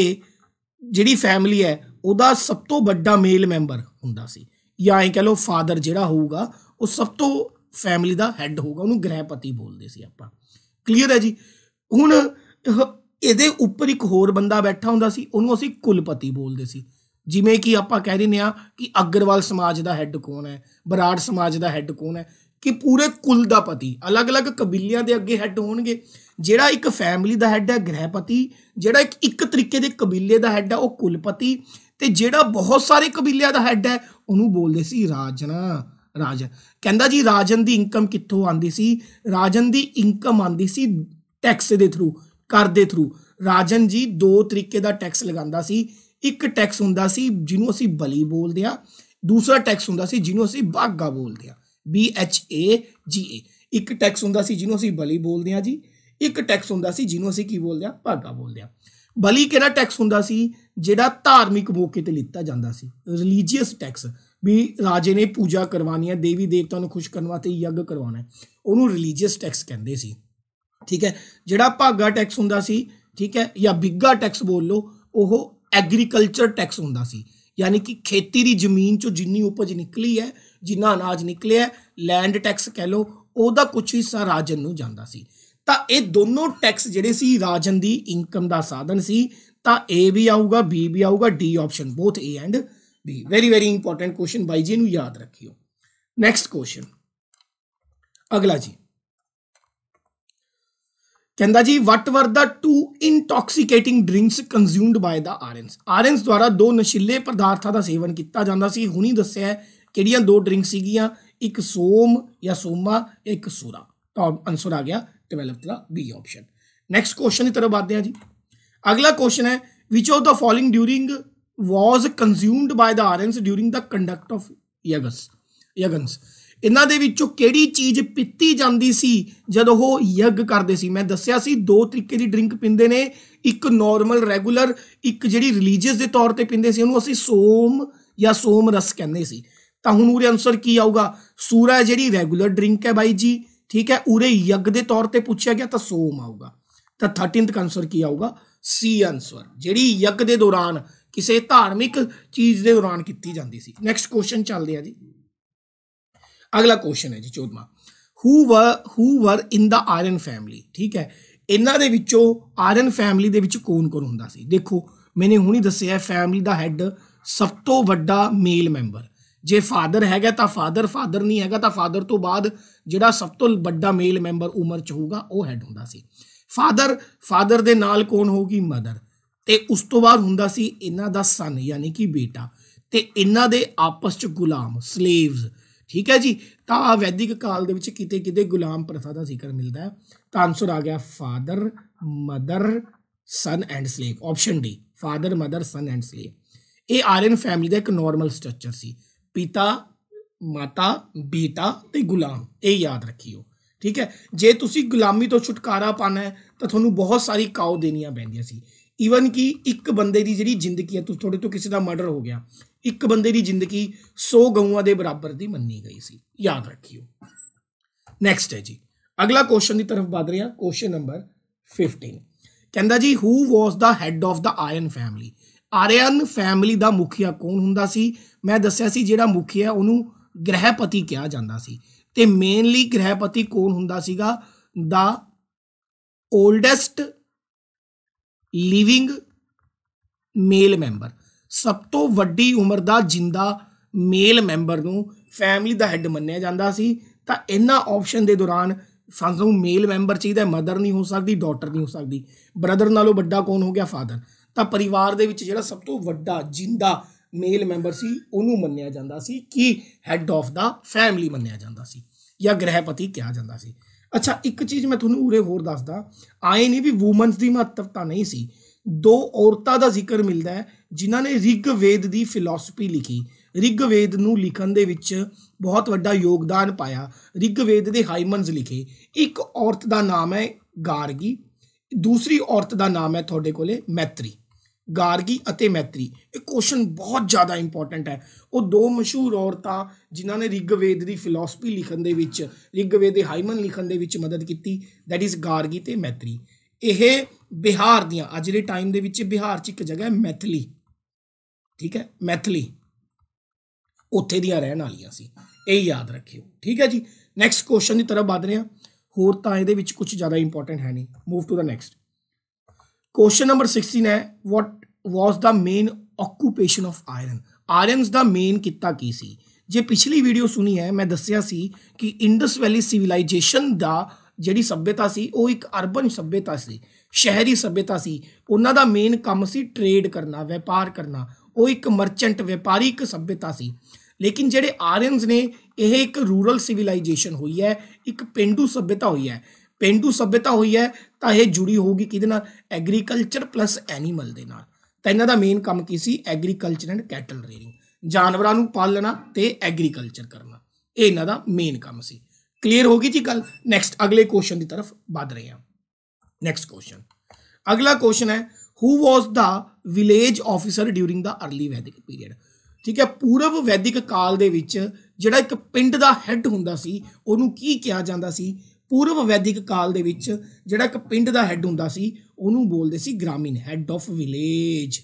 Speaker 1: जिहड़ी फैमिली है उहदा सब तो वड्डा मेल मैंबर हुंदा सी, या ऐ कह लो फादर जिहड़ा होऊगा वो सब तो फैमिली का हैड होगा, उहनूं गृहपति बोलदे सी आपां। क्लीयर है जी। हुण ਇਹਦੇ ਉੱਪਰ ਇੱਕ ਹੋਰ ਬੰਦਾ ਬੈਠਾ ਹੁੰਦਾ ਸੀ, ਉਹਨੂੰ ਅਸੀਂ ਕੁਲਪਤੀ ਬੋਲਦੇ ਸੀ। ਜਿਵੇਂ ਕਿ ਆਪਾਂ ਕਹਿ ਦਿੰਦੇ ਆ ਕਿ ਅਗਰਵਾਲ ਸਮਾਜ ਦਾ ਹੈੱਡ ਕੌਣ ਹੈ, ਬਰਾੜ ਸਮਾਜ ਦਾ ਹੈੱਡ ਕੌਣ ਹੈ, ਕਿ ਪੂਰੇ ਕੁਲ ਦਾ ਪਤੀ। ਅਲੱਗ-ਅਲੱਗ ਕਬੀਲਿਆਂ ਦੇ ਅੱਗੇ ਹੈੱਡ ਹੋਣਗੇ। ਜਿਹੜਾ ਇੱਕ ਫੈਮਿਲੀ ਦਾ ਹੈੱਡ ਹੈ ਗ੍ਰਹਿਪਤੀ, ਜਿਹੜਾ ਇੱਕ ਤਰੀਕੇ ਦੇ ਕਬੀਲੇ ਦਾ ਹੈੱਡ ਹੈ ਉਹ ਕੁਲਪਤੀ, ਤੇ ਜਿਹੜਾ ਬਹੁਤ ਸਾਰੇ ਕਬੀਲਿਆਂ ਦਾ ਹੈੱਡ ਹੈ ਉਹਨੂੰ ਬੋਲਦੇ ਸੀ ਰਾਜਨ। ਕਹਿੰਦਾ ਜੀ ਰਾਜਨ ਦੀ ਇਨਕਮ ਕਿੱਥੋਂ ਆਉਂਦੀ ਸੀ? ਰਾਜਨ ਦੀ ਇਨਕਮ ਆਉਂਦੀ ਸੀ ਟੈਕਸ ਦੇ ਥਰੂ, कर दे थ्रू। राजन जी दो तरीके का टैक्स लगांदा सी। एक टैक्स हुंदा सी जिन्हों असी बली बोलते हैं, दूसरा टैक्स हुंदा सी जिन्हों असी भागा बोलते हैं, BHAGA। एक टैक्स हुंदा सी जिन्हों असी बली बोलते हैं जी, एक टैक्स हुंदा सी जिन्हों असी की बोलते हैं? भागा बोलते हैं। बली किहड़ा टैक्स हुंदा सी? जिहड़ा धार्मिक मौके ते लिता जांदा सी, रिलीजीअस टैक्स, भी राजे ने पूजा करवानी है, देवी देवतां नूं खुश करन वास्ते यज्ञ करवाना है, उहनूं रिलीजीअस टैक्स कहंदे सी, ठीक है। जिहड़ा भागा टैक्स हुंदा सी, ठीक है, या बिग्गा टैक्स बोल लो, वो एग्रीकल्चर टैक्स हुंदा सी, यानी कि खेती की जमीन चो जिन्नी उपज निकली है, जिन्ना अनाज निकलिया, लैंड टैक्स कह लो, ਉਹਦਾ कुछ हिस्सा राजन नूं जांदा सी। तां ये दोनों टैक्स जिहड़े सी राजन की इनकम का साधन सी। तां ए भी आऊगा, बी भी आऊगा, D option, both A and B. Very very important question बाई जी, इहनूं याद रखियो। नैक्सट क्वेश्चन अगला जी, कहता जी what were the 2 intoxicating drinks consumed by the Aryans. Aryans द्वारा 2 नशीले पदार्थों का सेवन किया जाता सी। हुणी दस्सिया किहड़ियां 2 ड्रिंक सीगियां, एक सोम या सोमा, एक सूरा। तो आंसर आ गया 12th का बी ऑप्शन। नैक्सट क्वेश्चन की तरफ आते हैं जी। अगला क्वेश्चन है which of the following during was consumed by the Aryans during the conduct of yajnas. ਇਹਨਾਂ ਦੇ ਵਿੱਚੋਂ ਕਿਹੜੀ ਚੀਜ਼ ਪੀਤੀ ਜਾਂਦੀ ਸੀ ਜਦੋਂ ਉਹ ਯੱਗ ਕਰਦੇ ਸੀ? ਮੈਂ ਦੱਸਿਆ ਸੀ ਦੋ ਤਰੀਕੇ ਦੀ ਡਰਿੰਕ ਪੀਂਦੇ ਨੇ, ਇੱਕ ਨਾਰਮਲ ਰੈਗੂਲਰ, ਇੱਕ ਜਿਹੜੀ ਰਿਲੀਜੀਅਸ ਦੇ ਤੌਰ ਤੇ ਪੀਂਦੇ ਸੀ ਉਹਨੂੰ ਅਸੀਂ ਸੋਮ ਜਾਂ ਸੋਮ ਰਸ ਕਹਿੰਦੇ ਸੀ। ਤਾਂ ਹੁਣ ਉਰੇ ਆਨਸਰ ਕੀ ਆਊਗਾ? ਸੂਰਾ ਜਿਹੜੀ ਰੈਗੂਲਰ ਡਰਿੰਕ ਹੈ ਬਾਈ ਜੀ, ਠੀਕ ਹੈ। ਉਰੇ ਯੱਗ ਦੇ ਤੌਰ ਤੇ ਪੁੱਛਿਆ ਗਿਆ ਤਾਂ ਸੋਮ ਆਊਗਾ। ਤਾਂ 13th का आंसर ਕੀ ਆਊਗਾ? ਸੀ ਆਨਸਰ, ਜਿਹੜੀ ਯੱਗ ਦੇ ਦੌਰਾਨ ਕਿਸੇ ਧਾਰਮਿਕ ਚੀਜ਼ ਦੇ ਦੌਰਾਨ ਕੀਤੀ ਜਾਂਦੀ ਸੀ। ਨੈਕਸਟ ਕੁਐਸਚਨ ਚੱਲਦੇ ਆ ਜੀ। ਅਗਲਾ ਕੁਐਸਚਨ ਹੈ ਜੀ 14ਵਾਂ, ਹੂ ਵਰ ਇਨ ਦਾ ਆਇਰਨ ਫੈਮਿਲੀ। ਠੀਕ ਹੈ, ਇਹਨਾਂ ਦੇ ਵਿੱਚੋਂ ਆਇਰਨ ਫੈਮਿਲੀ ਦੇ ਵਿੱਚ ਕੌਣ ਕੌਣ ਹੁੰਦਾ ਸੀ? ਦੇਖੋ ਮੈਨੇ ਹੁਣੀ ਦੱਸਿਆ ਫੈਮਿਲੀ ਦਾ ਹੈੱਡ ਸਭ ਤੋਂ ਵੱਡਾ ਮੇਲ ਮੈਂਬਰ, ਜੇ ਫਾਦਰ ਹੈਗਾ ਤਾਂ ਫਾਦਰ ਨਹੀਂ ਹੈਗਾ ਤਾਂ ਫਾਦਰ ਤੋਂ ਬਾਅਦ ਜਿਹੜਾ ਸਭ ਤੋਂ ਵੱਡਾ ਮੇਲ ਮੈਂਬਰ ਉਮਰ 'ਚ ਹੋਊਗਾ ਉਹ ਹੈੱਡ ਹੁੰਦਾ ਸੀ। ਫਾਦਰ ਦੇ ਨਾਲ ਕੌਣ ਹੋਊਗੀ? ਮਦਰ। ਤੇ ਉਸ ਤੋਂ ਬਾਅਦ ਹੁੰਦਾ ਸੀ ਇਹਨਾਂ ਦਾ ਸਨ ਯਾਨੀ ਕਿ ਬੇਟਾ, ਤੇ ਇਹਨਾਂ ਦੇ ਆਪਸ 'ਚ ਗੁਲਾਮ ਸਲੇਵਸ। ਠੀਕ ਹੈ ਜੀ। ਤਾਂ ਵੈਦਿਕ ਕਾਲ ਦੇ ਵਿੱਚ ਕਿਤੇ ਕਿਤੇ ਗੁਲਾਮ ਪ੍ਰਥਾ ਦਾ ਜ਼ਿਕਰ ਮਿਲਦਾ ਹੈ। ਤਾਂ ਆਨਸਰ ਆ ਗਿਆ father, mother, son and slave. Option D, father, mother, son and slave. ਇਹ ਆਰੀਅਨ ਫੈਮਿਲੀ ਦਾ ਇੱਕ ਨਾਰਮਲ ਸਟਰਕਚਰ ਸੀ, ਪਿਤਾ, ਮਾਤਾ, ਬੇਟਾ ਤੇ ਗੁਲਾਮ। ਇਹ ਯਾਦ ਰੱਖਿਓ। ਠੀਕ ਹੈ, ਜੇ ਤੁਸੀਂ ਗੁਲਾਮੀ ਤੋਂ ਛੁਟਕਾਰਾ ਪਾਣਾ ਹੈ ਤਾਂ ਤੁਹਾਨੂੰ ਬਹੁਤ ਸਾਰੀ ਕਾਓ ਦੇਣੀਆਂ ਪੈਂਦੀਆਂ ਸੀ। ਈਵਨ ਕਿ ਇੱਕ ਬੰਦੇ ਦੀ ਜਿਹੜੀ ਜ਼ਿੰਦਗੀ ਹੈ, ਤੁਹਾਡੇ ਤੋਂ ਕਿਸੇ ਦਾ ਮਰਡਰ ਹੋ ਗਿਆ, ਇੱਕ ਬੰਦੇ ਦੀ ਜ਼ਿੰਦਗੀ 100 ਗਊਆਂ ਦੇ ਬਰਾਬਰ ਦੀ ਮੰਨੀ ਗਈ ਸੀ। ਯਾਦ ਰੱਖਿਓ। ਨੈਕਸਟ ਹੈ ਜੀ, ਅਗਲਾ ਕੁਐਸਚਨ ਦੀ ਤਰਫ ਵਧ ਰਿਹਾ। ਕੁਐਸਚਨ ਨੰਬਰ 15 ਕਹਿੰਦਾ ਜੀ who was the head of the Aryan family. Aryan family ਦਾ ਮੁਖੀਆ ਕੌਣ ਹੁੰਦਾ ਸੀ? ਮੈਂ ਦੱਸਿਆ ਸੀ ਜਿਹੜਾ ਮੁਖੀਆ ਉਹਨੂੰ ਗ੍ਰਹਿਪਤੀ ਕਿਹਾ ਜਾਂਦਾ ਸੀ। ਤੇ ਮੇਨਲੀ ਗ੍ਰਹਿਪਤੀ ਕੌਣ ਹੁੰਦਾ ਸੀਗਾ? ਦਾ ਓਲਡੈਸਟ ਲਿਵਿੰਗ ਮੇਲ ਮੈਂਬਰ, ਸਭ ਤੋਂ ਵੱਡੀ ਉਮਰ ਦਾ ਜਿੰਦਾ ਮੇਲ ਮੈਂਬਰ ਨੂੰ ਫੈਮਿਲੀ ਦਾ ਹੈੱਡ ਮੰਨਿਆ ਜਾਂਦਾ ਸੀ। ਤਾਂ ਇਹਨਾਂ ਆਪਸ਼ਨ ਦੇ ਦੌਰਾਨ ਸਾਨੂੰ ਮੇਲ ਮੈਂਬਰ ਚਾਹੀਦਾ, ਮਦਰ ਨਹੀਂ ਹੋ ਸਕਦੀ, ਡਾਟਰ ਨਹੀਂ ਹੋ ਸਕਦੀ। ਬ੍ਰਦਰ ਨਾਲੋਂ ਵੱਡਾ ਕੌਣ ਹੋ ਗਿਆ? ਫਾਦਰ। ਤਾਂ ਪਰਿਵਾਰ ਦੇ ਵਿੱਚ ਜਿਹੜਾ ਸਭ ਤੋਂ ਵੱਡਾ ਜਿੰਦਾ ਮੇਲ ਮੈਂਬਰ ਸੀ ਉਹਨੂੰ ਮੰਨਿਆ ਜਾਂਦਾ ਸੀ ਕਿ ਹੈੱਡ ਆਫ ਦਾ ਫੈਮਿਲੀ ਮੰਨਿਆ ਜਾਂਦਾ ਸੀ ਜਾਂ ਗ੍ਰਹਿਪਤੀ ਕਿਹਾ ਜਾਂਦਾ ਸੀ। ਅੱਛਾ, ਇੱਕ ਚੀਜ਼ ਮੈਂ ਤੁਹਾਨੂੰ ਉਰੇ ਹੋਰ ਦੱਸਦਾ, ਆਏ ਨਹੀਂ ਵੀ ਵੂਮਨਸ ਦੀ ਮਹੱਤਵਤਾ ਨਹੀਂ ਸੀ। ਦੋ ਔਰਤਾਂ ਦਾ ਜ਼ਿਕਰ ਮਿਲਦਾ ਹੈ ਜਿਨ੍ਹਾਂ ਨੇ ਰਿਗਵੇਦ ਦੀ ਫਿਲਾਸਫੀ ਲਿਖੀ। ਰਿਗਵੇਦ ਨੂੰ ਲਿਖਣ ਦੇ ਵਿੱਚ ਬਹੁਤ ਵੱਡਾ ਯੋਗਦਾਨ ਪਾਇਆ। ਰਿਗਵੇਦ ਦੇ ਹਾਈਮਨਸ ਲਿਖੇ। ਇੱਕ ਔਰਤ ਦਾ ਨਾਮ ਹੈ ਗਾਰਗੀ, ਦੂਸਰੀ ਔਰਤ ਦਾ ਨਾਮ ਹੈ ਤੁਹਾਡੇ ਕੋਲੇ ਮੈਤਰੀ। ਗਾਰਗੀ ਅਤੇ ਮੈਤਰੀ, ਇਹ ਕੁਐਸਚਨ ਬਹੁਤ ਜ਼ਿਆਦਾ ਇੰਪੋਰਟੈਂਟ ਹੈ। ਉਹ ਦੋ ਮਸ਼ਹੂਰ ਔਰਤਾਂ ਜਿਨ੍ਹਾਂ ਨੇ ਰਿਗਵੇਦ ਦੀ ਫਿਲਾਸਫੀ ਲਿਖਣ ਦੇ ਵਿੱਚ, ਰਿਗਵੇਦ ਦੇ ਹਾਈਮਨ ਲਿਖਣ ਦੇ ਵਿੱਚ ਮਦਦ ਕੀਤੀ, ਦੈਟ ਇਜ਼ ਗਾਰਗੀ ਤੇ ਮੈਤਰੀ। ਇਹ ਬਿਹਾਰ ਦੀਆਂ, ਅੱਜ ਦੇ ਟਾਈਮ ਦੇ ਵਿੱਚ ਬਿਹਾਰ 'ਚ ਇੱਕ ਜਗ੍ਹਾ ਹੈ ਮੈਥਲੀ। ਠੀਕ ਹੈ, ਮੈਥਲੀ, ਉੱਥੇ ਦੀਆਂ ਰਹਿਣ ਵਾਲੀਆਂ ਸੀ। ਇਹ ਯਾਦ ਰੱਖਿਓ। ਠੀਕ ਹੈ ਜੀ। ਨੈਕਸਟ ਕੁਐਸਚਨ ਦੀ ਤਰਫ ਵਧ ਰਹੇ ਹਾਂ। ਹੋਰ ਤਾਂ ਇਹਦੇ ਵਿੱਚ ਕੁਝ ਜ਼ਿਆਦਾ ਇੰਪੋਰਟੈਂਟ ਹੈ ਨਹੀਂ। Move to the next. Question number 16 ਹੈ, what was the main occupation of Aryan. Aryans ਦਾ ਮੇਨ ਕਿੱਤਾ ਕੀ ਸੀ? ਜੇ ਪਿਛਲੀ ਵੀਡੀਓ ਸੁਣੀ ਹੈ, ਮੈਂ ਦੱਸਿਆ ਸੀ ਕਿ ਇੰਡਸ ਵੈਲੀ ਸਿਵਲਾਈਜੇਸ਼ਨ ਦਾ ਜਿਹੜੀ ਸੱਭਿਅਤਾ ਸੀ ਉਹ ਇੱਕ ਅਰਬਨ ਸੱਭਿਅਤਾ ਸੀ, ਸ਼ਹਿਰੀ ਸੱਭਿਅਤਾ ਸੀ। ਉਹਨਾਂ ਦਾ ਮੇਨ ਕੰਮ ਸੀ ਟ੍ਰੇਡ ਕਰਨਾ, ਵਪਾਰ ਕਰਨਾ। ਉਹ ਇੱਕ ਮਰਚੈਂਟ ਵਪਾਰਿਕ ਸੱਭਿਅਤਾ ਸੀ। ਲੇਕਿਨ ਜਿਹੜੇ ਆਰੀਅਨਸ ਨੇ, ਇਹ ਇੱਕ ਰੂਰਲ ਸਿਵਲਾਈਜੇਸ਼ਨ ਹੋਈ ਹੈ, ਇੱਕ ਪੇਂਡੂ ਸੱਭਿਅਤਾ ਹੋਈ ਹੈ। ਪੇਂਡੂ ਸੱਭਿਅਤਾ ਹੋਈ ਹੈ ਤਾਂ ਇਹ ਜੁੜੀ ਹੋਊਗੀ ਕਿਹਦੇ ਨਾਲ? ਐਗਰੀਕਲਚਰ ਪਲੱਸ ਐਨੀਮਲ ਦੇ ਨਾਲ। ਤਾਂ ਇਹਨਾਂ ਦਾ ਮੇਨ ਕੰਮ ਕੀ ਸੀ? ਐਗਰੀਕਲਚਰ ਐਂਡ ਕੈਟਲ ਰੇਅਰਿੰਗ, ਜਾਨਵਰਾਂ ਨੂੰ ਪਾਲਣਾ ਤੇ ਐਗਰੀਕਲਚਰ ਕਰਨਾ। ਇਹ ਇਹਨਾਂ ਦਾ ਮੇਨ ਕੰਮ ਸੀ। ਕਲੀਅਰ ਹੋ ਗਈ ਜੀ ਗੱਲ। ਨੈਕਸਟ ਅਗਲੇ ਕੁਐਸਚਨ ਦੀ ਤਰਫ ਵਧ ਰਹੇ ਹਾਂ। ਨੈਕਸਟ ਕੁਐਸਚਨ, ਅਗਲਾ ਕੁਐਸਚਨ ਹੈ who was the village officer during the early ਵੈਦਿਕ ਪੀਰੀਅਡ। ਠੀਕ ਹੈ, ਪੂਰਵ ਵੈਦਿਕ ਕਾਲ ਦੇ ਵਿੱਚ ਜਿਹੜਾ ਇੱਕ ਪਿੰਡ ਦਾ ਹੈੱਡ ਹੁੰਦਾ ਸੀ ਉਹਨੂੰ ਕੀ ਕਿਹਾ ਜਾਂਦਾ ਸੀ? ਪੂਰਵ ਵੈਦਿਕ ਕਾਲ ਦੇ ਵਿੱਚ ਜਿਹੜਾ ਇੱਕ ਪਿੰਡ ਦਾ ਹੈੱਡ ਹੁੰਦਾ ਸੀ ਉਹਨੂੰ ਬੋਲਦੇ ਸੀ ਗ੍ਰਾਮੀਣ, ਹੈੱਡ ਆਫ ਵਿਲੇਜ।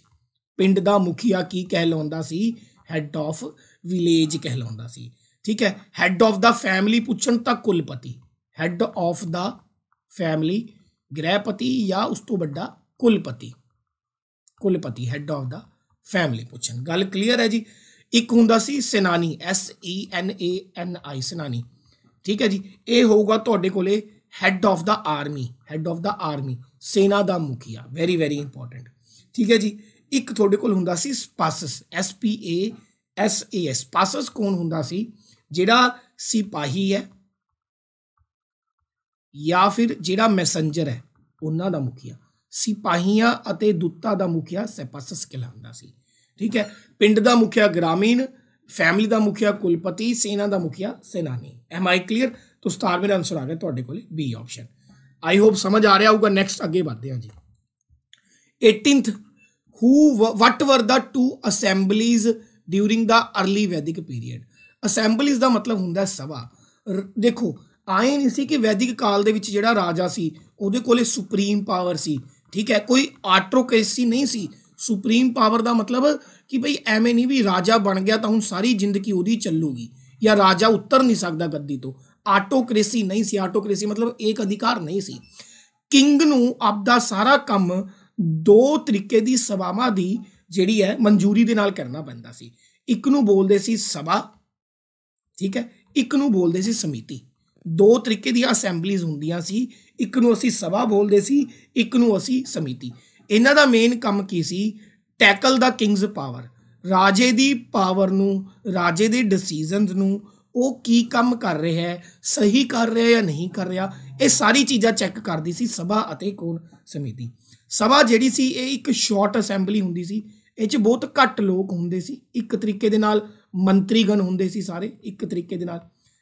Speaker 1: ਪਿੰਡ ਦਾ ਮੁਖੀਆ ਕੀ ਕਹਿਲਾਉਂਦਾ ਸੀ? ਹੈੱਡ ਆਫ ਵਿਲੇਜ ਕਹਿਲਾਉਂਦਾ ਸੀ। ਠੀਕ ਹੈ, ਹੈੱਡ ਆਫ ਦਾ ਫੈਮਿਲੀ ਪੁੱਛਣ ਤਾਂ ਕੁਲਪਤੀ, ਹੈੱਡ ਆਫ ਦਾ ਫੈਮਿਲੀ ਗ੍ਰਹਿਪਤੀ ਜਾਂ ਉਸ ਤੋਂ ਵੱਡਾ ਕੁਲਪਤੀ। ਕੁਲਪਤੀ ਹੈੱਡ ਆਫ ਦਾ ਫੈਮਿਲੀ ਪੁੱਛਣ। ਗੱਲ ਕਲੀਅਰ ਹੈ ਜੀ। ਇੱਕ ਹੁੰਦਾ ਸੀ ਸੈਨਾਨੀ, SENANI, ਸੈਨਾਨੀ। ਠੀਕ ਹੈ ਜੀ, ਇਹ ਹੋਊਗਾ ਤੁਹਾਡੇ ਕੋਲੇ head of the army, head of the army, ਸੈਨਾ ਦਾ ਮੁਖੀਆ। Very very important. ਠੀਕ ਹੈ ਜੀ। ਇੱਕ ਤੁਹਾਡੇ ਕੋਲ ਹੁੰਦਾ ਸੀ ਸਪਾਸਸ, SPASAS। ਸਪਾਸਸ ਕੌਣ ਹੁੰਦਾ ਸੀ? ਜਿਹੜਾ ਸਿਪਾਹੀ ਹੈ ਜਾਂ ਫਿਰ ਜਿਹੜਾ ਮੈਸੇਂਜਰ ਹੈ ਉਹਨਾਂ ਦਾ ਮੁਖੀਆ। ਸਿਪਾਹੀਆਂ ਅਤੇ ਦੂਤਾਂ ਦਾ ਮੁਖੀਆ ਸਪਾਸਸ ਕਹਿਲਾਉਂਦਾ ਸੀ। ਠੀਕ ਹੈ, ਪਿੰਡ ਦਾ ਮੁਖੀਆ ਗ੍ਰਾਮੀਣ, फैमिली का मुखिया कुलपति, सेना का मुखिया सेनानी। M I clear? तो स्टार मेरा आंसर आ गया तुहाडे कोले बी ऑप्शन। आई होप समझ आ रहा होगा। नेक्स्ट अगे बढ़ते हैं जी। 18th, what were the two assemblies during the early वैदिक पीरियड? असैंबलीज का मतलब हुंदा सभा। देखो आए नहीं सी कि वैदिक काल दे विच जिहड़ा राजा सी उहदे कोले सुप्रीम पावर सी, ठीक है, कोई ऑटोक्रेसी नहीं सी। सुप्रीम पावर का मतलब कि भाई एवें नहीं भी राजा बन गया तो हुण सारी जिंदगी उहदी चलूगी, या राजा उतर नहीं सकता गद्दी तो। ऑटोक्रेसी नहीं सी। ऑटोक्रेसी मतलब एक अधिकार नहीं सी। किंग नूं आपदा सारा काम दो तरीके दी सभावां दी जिहड़ी है मंजूरी दे नाल करना पैंदा सी। एक नूं बोलदे सी सभा, ठीक है, एक नूं बोलदे सी समिति। दो तरीके दी असैंबलीज हुंदियां सी। एक नूं असीं सभा बोलदे सी, एक नूं असीं समिति। इन्हां दा मेन काम की सी? Tackle the king's power. राजे दी पावर नूं, राजे दे डिसीजनस नूं वो की काम कर रहा है, सही कर रहा है या नहीं कर रहा, ये सारी चीज़ां चैक करती सी सभा अते कौन? समिति। सभा जिहड़ी सी ये एक शॉर्ट असैंबली हुंदी सी, इह च बहुत घੱਟ लोग हुंदे सी। एक तरीके दे नाल मंत्रीगण हुंदे सी सारे एक तरीके दे नाल।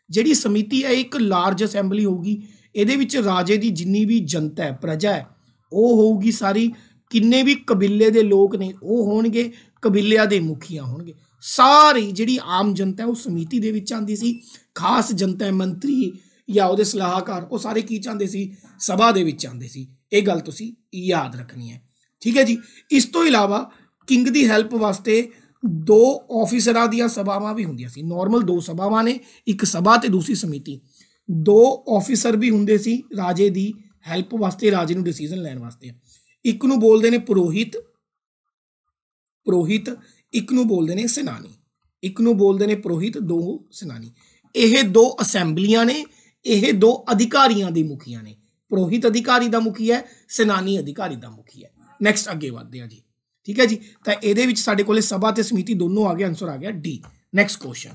Speaker 1: जिहड़ी समिति है एक लार्ज असैंबली होगी। इहदे विच राजे दी जिन्नी भी जनता है, प्रजा है, वो होगी सारी। किन्ने भी कबीले दे लोग ने वो होणगे, कबीलिਆਂ ਦੇ मुखिया होणगे। सारी जिहड़ी आम जनता है वो समिति दे विच आंदी सी। खास जनता है, मंत्री या उहदे सलाहकार, वो सारे की चाहते सी? सभा दे विच आंदे सी। ये गल तुसीं याद रखनी है, ठीक है जी। इस तो इलावा किंग दी हैल्प वास्ते दो ऑफिसरां दीयां सभावां भी हुंदियां सी। नॉर्मल दो सभावां ने, एक सभा ते दूसरी समिति। दो ऑफिसर भी हुंदे सी राजे दी हैल्प वास्ते, राजे नूं डिसीजन लैण वास्ते। एक नूं बोलदे ने पुरोहित, एक नूं बोलदे ने सेनानी। एक नूं बोलदे ने पुरोहित, दो सेनानी। यह दो असैंबलियां ने, यह दो अधिकारियों के मुखिया ने। पुरोहित अधिकारी का मुखिया है, सेनानी अधिकारी का मुखिया है। नैक्सट अगे बढ़ते हैं जी, ठीक है जी। तो ये साडे कोले सभा ते समिति दोनों आ गए, आंसर आ गया डी। नैक्सट क्वेश्चन,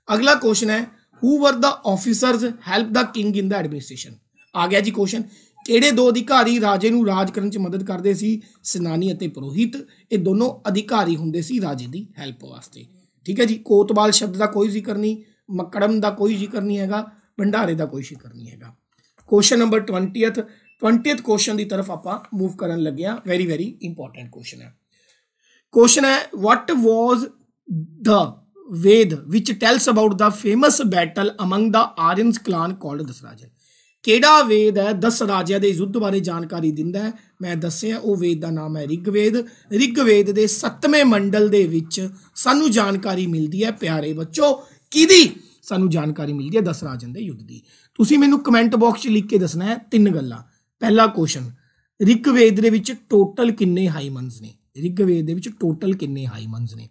Speaker 1: अगला क्वेश्चन है who were the officers help the king in the administration? आ गया जी क्वेश्चन। किहड़े दो अधिकारी राजे नूं राज करन च मदद करते सी? सेनानी अते पुरोहित। ये दोनों अधिकारी हुंदे सी राजे की हैल्प वास्ते, ठीक है जी। कोतवाल शब्द का कोई जिक्र नहीं, मकड़म का कोई जिक्र नहीं है, भंडारे का कोई जिक्र नहीं है। क्वेश्चन नंबर 20th क्वेश्चन की तरफ आप मूव करन लगे हैं। वेरी वेरी इंपॉर्टेंट क्वेश्चन है। क्वेश्चन है what was the Veda which tells about the famous battle among the Aryans clan called Dasarajna? किहड़ा वेद है 10 राजियां दे युद्ध बारे जानकारी दिंदा है? मैं दस्सिया वो वेद का नाम है ऋग्वेद। ऋग्वेद के 7वें मंडल दे विच सानू जानकारी मिलती है प्यारे बच्चों किहदी? सानू जानकारी मिलती है 10 राजन दे युद्ध की। तुसीं मैनू कमेंट बॉक्स च लिख के दसना है 3 गल्लां। पहला क्वेश्चन, ऋग्वेद दे विच टोटल किन्ने हाईमन्स ने? ऋग्वेद दे विच टोटल किन्ने हाईमन्स ने?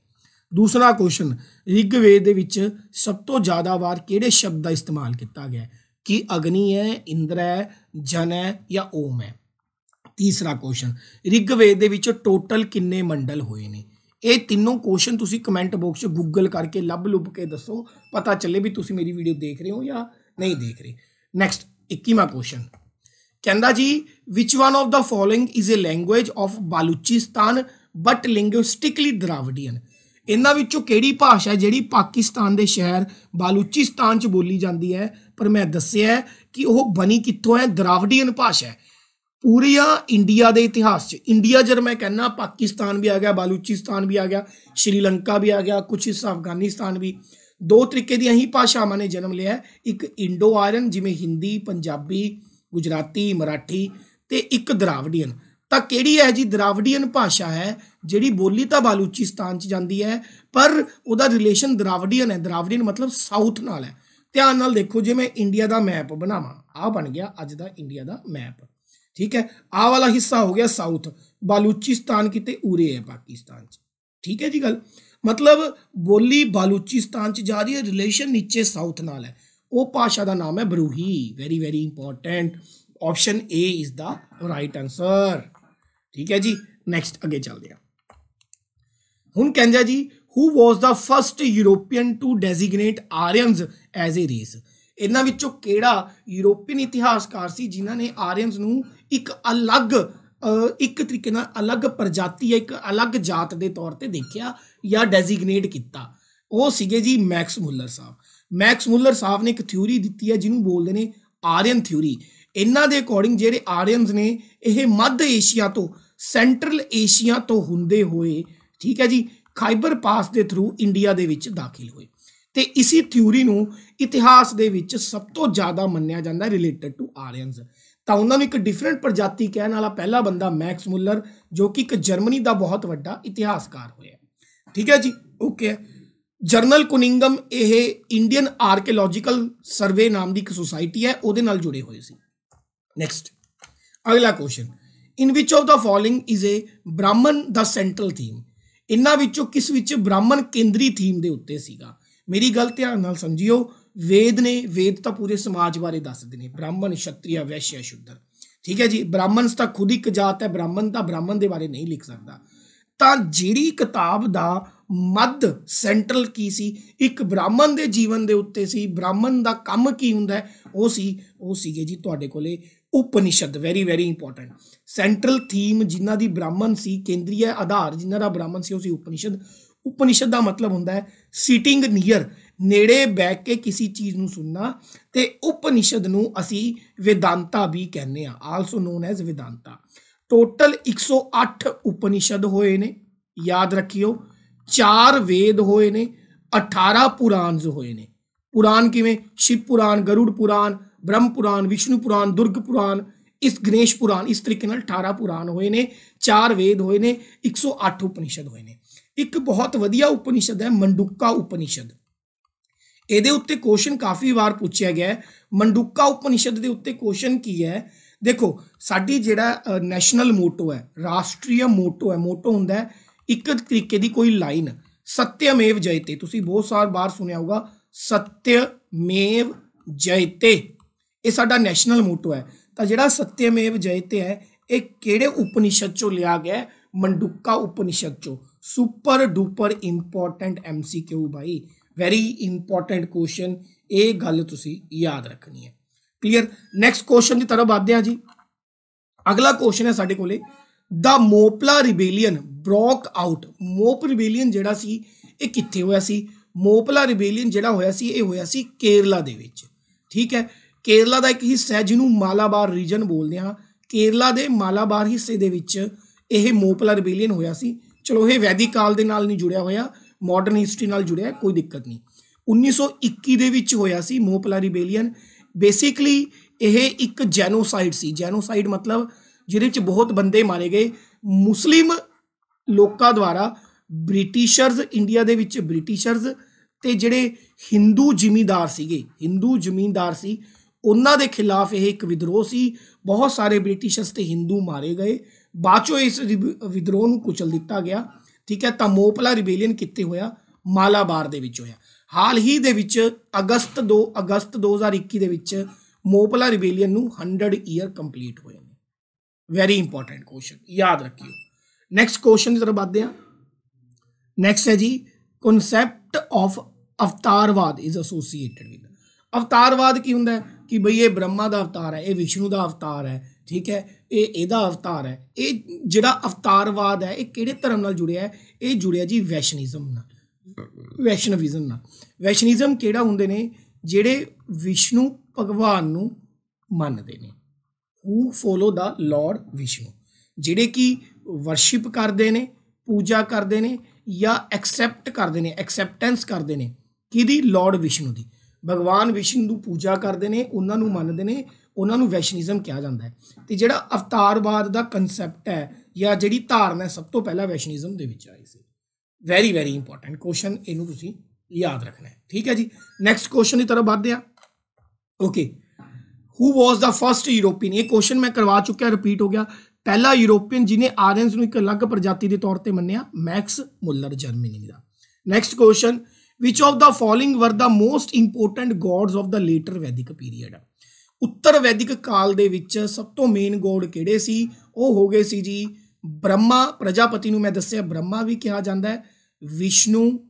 Speaker 1: दूसरा क्वेश्चन, ऋग्वेद दे विच सब तो ज़्यादा बार किहड़े शब्द का इस्तेमाल किया गया कि अग्नि है, इंद्र है, जन है या ओम है? तीसरा क्वेश्चन, ऋग्वेद दे विच टोटल किन्ने मंडल होए ने? ये तीनों क्वेश्चन तुसी कमेंट बॉक्स गूगल करके लभ लुभ के दसो, पता चले भी तुसी मेरी वीडियो देख रहे हो या नहीं देख रहे। नैक्सट 21वां क्वेश्चन कहंदा जी which one of the following is a language of Baluchistan but linguistically Dravidian? इन्हां विचों किहड़ी भाषा है जिहड़ी पाकिस्तान के शहर बालूचिस्तान च बोली जाती है, पर मैं दस्सिया कि वह बनी कित्थों है? द्राविडियन भाषा है। पूरिया इंडिया के इतिहास च, इंडिया जब मैं कहना पाकिस्तान भी आ गया, बालूचिस्तान भी आ गया, श्रीलंका भी आ गया, कुछ हिस्सा अफगानिस्तान भी। दो तरीके दी ही भाषावां ने जन्म लिया, एक इंडो आर्यन जिमें हिंदी, पंजाबी, गुजराती, मराठी, ते एक द्राविडियन। तो किहड़ी है जी द्राविडियन भाषा है जिहड़ी बोली तो बालूचिस्तान च जाती है पर उहदा रिलेशन द्राविडियन है। द्राविडियन मतलब साउथ नाल है। ध्यान नाल देखो, जे मैं इंडिया का मैप बनावां, आ बन गया अज दा इंडिया का मैप, ठीक है। आ वाला हिस्सा हो गया साउथ, बालूचिस्तान किते उरे है पाकिस्तान च, ठीक है जी। गल मतलब बोली बालूचिस्तान च जा रही है, रिलेशन नीचे साउथ नाल है। वो भाषा का नाम है Brahui. Very very important, option A is the right answer, ठीक है जी। नैक्सट अगे चलते हैं। हुण कहंदा जी who was the first European to designate Aryans as a race? इन्हां विचों किहड़ा यूरोपियन इतिहासकार सी जिन्हां ने आर्यन्स नूं एक अलग एक तरीके नाल अलग प्रजाति या एक अलग जात के तौर पर देखा या डेजिग्नेट किया? ਉਹ ਸੀਗੇ ਜੀ ਮੈਕਸ ਮੁੱਲਰ ਸਾਹਿਬ। ਮੈਕਸ ਮੁੱਲਰ ਸਾਹਿਬ ਨੇ ਇੱਕ ਥਿਊਰੀ ਦਿੱਤੀ ਹੈ ਜਿਹਨੂੰ ਬੋਲਦੇ ਨੇ ਆਰੀਅਨ ਥਿਊਰੀ। ਇਹਨਾਂ ਦੇ ਅਕੋਰਡਿੰਗ ਜਿਹੜੇ ਆਰੀਅਨਸ ਨੇ ਇਹ ਮੱਧ ਏਸ਼ੀਆ ਤੋਂ ਸੈਂਟਰਲ ਏਸ਼ੀਆ ਤੋਂ ਹੁੰਦੇ ਹੋਏ, ਠੀਕ ਹੈ ਜੀ, ਖਾਈਬਰ ਪਾਸ ਦੇ ਥਰੂ ਇੰਡੀਆ ਦੇ ਵਿੱਚ ਦਾਖਲ ਹੋਏ। ਤੇ ਇਸੀ ਥਿਊਰੀ ਨੂੰ ਇਤਿਹਾਸ ਦੇ ਵਿੱਚ ਸਭ ਤੋਂ ਜ਼ਿਆਦਾ ਮੰਨਿਆ ਜਾਂਦਾ ਰਿਲੇਟਡ ਟੂ ਆਰੀਅਨਸ। ਤਾਂ ਉਹਨਾਂ ਨੂੰ ਇੱਕ ਡਿਫਰੈਂਟ ਪ੍ਰਜਾਤੀ ਕਹਿਣ ਵਾਲਾ ਪਹਿਲਾ ਬੰਦਾ ਮੈਕਸ ਮੁੱਲਰ, ਜੋ ਕਿ ਇੱਕ ਜਰਮਨੀ ਦਾ ਬਹੁਤ ਵੱਡਾ ਇਤਿਹਾਸਕਾਰ ਹੋਇਆ। ਠੀਕ ਹੈ ਜੀ, ਓਕੇ। ਜਰਨਲ ਕੁਨਿੰਗਮ ਇਹ ਇੰਡੀਅਨ ਆਰਕੀਓਲੋਜੀਕਲ ਸਰਵੇ ਨਾਮ ਦੀ ਇੱਕ ਸੁਸਾਇਟੀ ਹੈ, ਉਹਦੇ ਨਾਲ ਜੁੜੇ ਹੋਏ ਸੀ। ਨੈਕਸਟ ਅਗਲਾ question, in which of the following is a ਬ੍ਰਾਹਮਣ ਦਾ ਸੈਂਟਰਲ ਥੀਮ। ਇਹਨਾਂ ਵਿੱਚੋਂ ਕਿਸ ਵਿੱਚ ਬ੍ਰਾਹਮਣ ਕੇਂਦਰੀ ਥੀਮ ਦੇ ਉੱਤੇ ਸੀਗਾ? ਮੇਰੀ ਗੱਲ ਧਿਆਨ ਨਾਲ ਸਮਝਿਓ। ਵੇਦ ਨੇ, ਵੇਦ ਤਾਂ ਪੂਰੇ ਸਮਾਜ ਬਾਰੇ ਦੱਸਦੇ ਨੇ, ਬ੍ਰਾਹਮਣ, ਛਤਰੀਆ, ਵੈਸ਼ਯ, ਸ਼ੂਦਰ। ਠੀਕ ਹੈ ਜੀ, ਬ੍ਰਾਹਮਣ ਤਾਂ ਖੁਦ ਇੱਕ ਜਾਤ ਹੈ, ਬ੍ਰਾਹਮਣ ਤਾਂ ਬ੍ਰਾਹਮਣ ਦੇ ਬਾਰੇ ਨਹੀਂ ਲਿਖ ਸਕਦਾ। ਤਾਂ ਜਿਹੜੀ ਕਿਤਾਬ ਦਾ ਮੱਧ ਸੈਂਟਰਲ ਕੀ ਸੀ, ਇੱਕ ਬ੍ਰਾਹਮਣ ਦੇ ਜੀਵਨ ਦੇ ਉੱਤੇ ਸੀ, ਬ੍ਰਾਹਮਣ ਦਾ ਕੰਮ ਕੀ ਹੁੰਦਾ ਹੈ, ਉਹ ਸੀਗੇ ਜੀ ਤੁਹਾਡੇ ਕੋਲੇ Upanishad. Very very important. Central theme ਜਿਨ੍ਹਾਂ ਦੀ ਬ੍ਰਾਹਮਣ ਸੀ, ਕੇਂਦਰੀ ਆਧਾਰ ਜਿਨ੍ਹਾਂ ਦਾ ਬ੍ਰਾਹਮਣ ਸੀ, ਉਹ ਸੀ ਉਪਨਿਸ਼ਦ। ਉਪਨਿਸ਼ਦ ਦਾ ਮਤਲਬ ਹੁੰਦਾ ਹੈ ਸੀਟਿੰਗ ਨੀਅਰ, ਨੇੜੇ ਬੈਠ ਕੇ ਕਿਸੇ ਚੀਜ਼ ਨੂੰ ਸੁਣਨਾ। ਤੇ ਉਪਨਿਸ਼ਦ ਨੂੰ ਅਸੀਂ ਵੇਦਾਂਤਾ ਵੀ ਕਹਿੰਦੇ ਆ, also non as Vedanta. Total 108 Upanishad ਹੋਏ ਨੇ, ਯਾਦ ਰੱਖਿਓ। 4 ਵੇਦ ਹੋਏ ਨੇ, 18 ਪੁਰਾਣਸ ਹੋਏ ਨੇ। ਪੁਰਾਣ ਕਿਵੇਂ? ਸ਼ਿਵ ਪੁਰਾਣ, ਗਰੁੜ ਪੁਰਾਣ, ਬ੍ਰਹਮ ਪੁਰਾਣ, ਵਿਸ਼ਨੂੰ ਪੁਰਾਣ, ਦੁਰਗ ਪੁਰਾਣ, ਇਸ ਗਣੇਸ਼ ਪੁਰਾਣ, ਇਸ ਤਰੀਕੇ ਨਾਲ 18 ਪੁਰਾਣ ਹੋਏ ਨੇ, 4 ਵੇਦ ਹੋਏ ਨੇ, 108 ਉਪਨਿਸ਼ਦ ਹੋਏ ਨੇ। ਇੱਕ ਬਹੁਤ ਵਧੀਆ ਉਪਨਿਸ਼ਦ ਹੈ ਮੰਡੂਕਾ ਉਪਨਿਸ਼ਦ। ਇਹਦੇ ਉੱਤੇ ਕੁਐਸਚਨ ਕਾਫੀ ਵਾਰ ਪੁੱਛਿਆ ਗਿਆ ਹੈ। ਮੰਡੂਕਾ ਉਪਨਿਸ਼ਦ ਦੇ ਉੱਤੇ ਕੁਐਸਚਨ ਕੀ ਹੈ? ਦੇਖੋ, ਸਾਡੀ ਜਿਹੜਾ ਨੈਸ਼ਨਲ ਮੋਟੋ ਹੈ, ਰਾਸ਼ਟਰੀ ਮੋਟੋ ਹੈ, ਮੋਟੋ ਹੁੰਦਾ ਹੈ ਇੱਕ ਤਰੀਕੇ ਦੀ ਕੋਈ ਲਾਈਨ, ਸਤਿਅਮੇਵ ਜਯਤੇ। ਤੁਸੀਂ ਬਹੁਤ ਸਾਰ ਬਾਰ ਸੁਣਿਆ ਹੋਊਗਾ, ਸਤਿਅਮੇਵ ਜਯਤੇ, ਇਹ ਸਾਡਾ ਨੈਸ਼ਨਲ ਮੋਟੋ ਹੈ। ਤਾਂ ਜਿਹੜਾ ਸਤਿਅਮੇਵ ਜਯਤੇ ਹੈ, ਇਹ ਕਿਹੜੇ ਉਪਨਿਸ਼ਦ ਚੋਂ ਲਿਆ ਗਿਆ? ਮੰਡੂਕਾ ਉਪਨਿਸ਼ਦ ਚੋਂ। ਸੁਪਰ ਡੂਪਰ ਇੰਪੋਰਟੈਂਟ MCQ ਭਾਈ, ਵੈਰੀ ਇੰਪੋਰਟੈਂਟ ਕੁਐਸਚਨ, ਇਹ ਗੱਲ ਤੁਸੀਂ ਯਾਦ ਰੱਖਣੀ ਹੈ। ਕਲੀਅਰ। ਨੈਕਸਟ ਕੁਐਸਚਨ ਦੀ ਤਰਫ ਆਦੇ ਹਾਂ ਜੀ। ਅਗਲਾ ਕੁਐਸਚਨ ਹੈ ਸਾਡੇ ਕੋਲੇ, ਦਾ ਮੋਪਲਾ ਰਿਬੇਲੀਅਨ ਬ੍ਰੋਕ ਆਊਟ। ਮੋਪ ਰਿਬੇਲੀਅਨ ਜਿਹੜਾ ਸੀ ਇਹ ਕਿੱਥੇ ਹੋਇਆ ਸੀ? ਮੋਪਲਾ ਰਿਬੇਲੀਅਨ ਜਿਹੜਾ ਹੋਇਆ ਸੀ ਇਹ ਹੋਇਆ ਸੀ ਕੇਰਲਾ ਦੇ ਵਿੱਚ। ਠੀਕ ਹੈ, ਕੇਰਲਾ ਦਾ ਇੱਕ ਹਿੱਸਾ ਹੈ ਜਿਹਨੂੰ ਮਾਲਾਬਾਰ ਰੀਜਨ ਬੋਲਦੇ ਹਾਂ। ਕੇਰਲਾ ਦੇ ਮਾਲਾਬਾਰ ਹਿੱਸੇ ਦੇ ਵਿੱਚ ਇਹ ਮੋਪਲਾ ਰਿਬੇਲੀਅਨ ਹੋਇਆ ਸੀ। ਚਲੋ ਇਹ ਵੈਦਿਕ ਕਾਲ ਦੇ ਨਾਲ ਨਹੀਂ ਜੁੜਿਆ ਹੋਇਆ, ਮਾਡਰਨ ਹਿਸਟਰੀ ਨਾਲ ਜੁੜਿਆ, ਕੋਈ ਦਿੱਕਤ ਨਹੀਂ। 1921 ਦੇ ਵਿੱਚ ਹੋਇਆ ਸੀ ਮੋਪਲਾ ਰਿਬੇਲੀਅਨ। ਬੇਸਿਕਲੀ ਇਹ ਇੱਕ ਜੈਨੋਸਾਈਡ ਸੀ। ਜੈਨੋਸਾਈਡ ਮਤਲਬ ਜਿਹਦੇ ਵਿੱਚ ਬਹੁਤ ਬੰਦੇ ਮਾਰੇ ਗਏ ਮੁਸਲਿਮ ਲੋਕਾਂ ਦੁਆਰਾ। ਬ੍ਰਿਟਿਸ਼ਰਜ਼, ਇੰਡੀਆ ਦੇ ਵਿੱਚ ਬ੍ਰਿਟਿਸ਼ਰਜ਼ ਤੇ ਜਿਹੜੇ ਹਿੰਦੂ ਜ਼ਿਮੀਂਦਾਰ ਸੀਗੇ, ਹਿੰਦੂ ਜ਼ਿਮੀਂਦਾਰ ਸੀ, ਉਹਨਾਂ ਦੇ ਖਿਲਾਫ ਇਹ ਇੱਕ ਵਿਦਰੋਹ ਸੀ। ਬਹੁਤ ਸਾਰੇ ਬ੍ਰਿਟਿਸ਼ਰਜ਼ ਤੇ ਹਿੰਦੂ ਮਾਰੇ ਗਏ। ਬਾਅਦ ਚੋਂ ਇਸ ਵਿਦਰੋਹ ਨੂੰ ਕੁਚਲ ਦਿੱਤਾ ਗਿਆ। ਠੀਕ ਹੈ, ਤਾਂ ਮੋਪਲਾ ਰਿਬੇਲੀਅਨ ਕਿੱਥੇ ਹੋਇਆ? ਮਾਲਾਬਾਰ ਦੇ ਵਿੱਚ ਹੋਇਆ। ਹਾਲ ਹੀ ਦੇ ਵਿੱਚ ਅਗਸਤ 2021 ਦੇ ਵਿੱਚ ਮੋਪਲਾ ਰਿਬੇਲੀਅਨ ਨੂੰ 100 ਈਅਰ ਕੰਪਲੀਟ ਹੋਏ ਨੇ। ਵੈਰੀ ਇੰਪੋਰਟੈਂਟ ਕੁਐਸਚਨ, ਯਾਦ ਰੱਖਿਓ। ਨੈਕਸਟ ਕੁਐਸਚਨ ਦੀ ਤਰਫ ਆਦੇ ਹਾਂ। ਨੈਕਸਟ ਹੈ ਜੀ, concept of avatarvad is associated with. Avatarvad ਕੀ ਹੁੰਦਾ ਹੈ? ਕਿ ਬਈ ਇਹ ਬ੍ਰਹਮਾ ਦਾ ਅਵਤਾਰ ਹੈ, ਇਹ ਵਿਸ਼ਨੂੰ ਦਾ ਅਵਤਾਰ ਹੈ। ਠੀਕ ਹੈ, ਇਹ ਇਹਦਾ ਅਵਤਾਰ ਹੈ। ਇਹ ਜਿਹੜਾ ਅਵਤਾਰਵਾਦ ਹੈ ਇਹ ਕਿਹੜੇ ਧਰਮ ਨਾਲ ਜੁੜਿਆ ਹੈ? ਇਹ ਜੁੜਿਆ ਜੀ ਵੈਸ਼ਨਿਜ਼ਮ ਨਾਲ, ਵੈਸ਼ਨਵਿਜ਼ਮ ਨਾਲ। ਵੈਸ਼ਨਿਜ਼ਮ ਕਿਹੜਾ ਹੁੰਦੇ ਨੇ? ਜਿਹੜੇ ਵਿਸ਼ਨੂੰ ਭਗਵਾਨ ਨੂੰ ਮੰਨਦੇ ਨੇ, ਹੂ ਫੋਲੋ ਦਾ ਲਾਰਡ ਵਿਸ਼ਨੂੰ, ਜਿਹੜੇ ਕਿ ਵਰਸ਼ਿਪ ਕਰਦੇ ਨੇ, ਪੂਜਾ ਕਰਦੇ ਨੇ ਜਾਂ ਐਕਸੈਪਟ ਕਰਦੇ ਨੇ, ਐਕਸੈਪਟੈਂਸ ਕਰਦੇ ਨੇ ਕਿਹਦੀ? ਲਾਰਡ ਵਿਸ਼ਨੂੰ ਦੀ। ਭਗਵਾਨ ਵਿਸ਼ਨੂੰ ਦੀ ਪੂਜਾ ਕਰਦੇ ਨੇ, ਉਹਨਾਂ ਨੂੰ ਮੰਨਦੇ ਨੇ, ਉਹਨਾਂ ਨੂੰ ਵੈਸ਼ਨਿਜ਼ਮ ਕਿਹਾ ਜਾਂਦਾ ਹੈ। ਤੇ ਜਿਹੜਾ ਅਵਤਾਰਵਾਦ ਦਾ ਕਨਸੈਪਟ ਹੈ ਜਾਂ ਜਿਹੜੀ ਧਾਰਨਾ ਸਭ ਤੋਂ ਪਹਿਲਾਂ ਵੈਸ਼ਨਿਜ਼ਮ ਦੇ ਵਿੱਚ ਆਈ ਸੀ। ਵੈਰੀ ਵੈਰੀ ਇੰਪੋਰਟੈਂਟ ਕੁਐਸਚਨ, ਇਹਨੂੰ ਤੁਸੀਂ ਯਾਦ ਰੱਖਣਾ ਹੈ। ਠੀਕ ਹੈ ਜੀ, ਨੈਕਸਟ ਕੁਐਸਚਨ ਦੀ ਤਰਫ ਵਧਦੇ ਹਾਂ। ਓਕੇ, ਹੂ ਵਾਜ਼ ਦਾ ਫਸਟ ਯੂਰੋਪੀਅਨ? ਇਹ ਕੁਐਸਚਨ ਮੈਂ ਕਰਵਾ ਚੁੱਕਿਆ, ਰਿਪੀਟ ਹੋ ਗਿਆ। ਪਹਿਲਾ ਯੂਰੋਪੀਅਨ ਜਿਹਨੇ ਆਰੀਅਨਸ ਨੂੰ ਇੱਕ ਅਲੱਗ ਪ੍ਰਜਾਤੀ ਦੇ ਤੌਰ ਤੇ ਮੰਨਿਆ, ਮੈਕਸ ਮੁੱਲਰ, ਜਰਮਨੀ ਦਾ। Next question, which of the following were the most important gods of the later ਵੈਦਿਕ ਪੀਰੀਅਡ? ਉੱਤਰ ਵੈਦਿਕ ਕਾਲ ਦੇ ਵਿੱਚ ਸਭ ਤੋਂ ਮੇਨ ਗੋਡ ਕਿਹੜੇ ਸੀ? ਉਹ ਹੋ ਗਏ ਸੀ ਜੀ ਬ੍ਰਹਮਾ, ਪ੍ਰਜਾਪਤੀ ਨੂੰ ਮੈਂ ਦੱਸਿਆ ਬ੍ਰਹਮਾ ਵੀ ਕਿਹਾ ਜਾਂਦਾ ਹੈ, ਵਿਸ਼ਨੂੰ,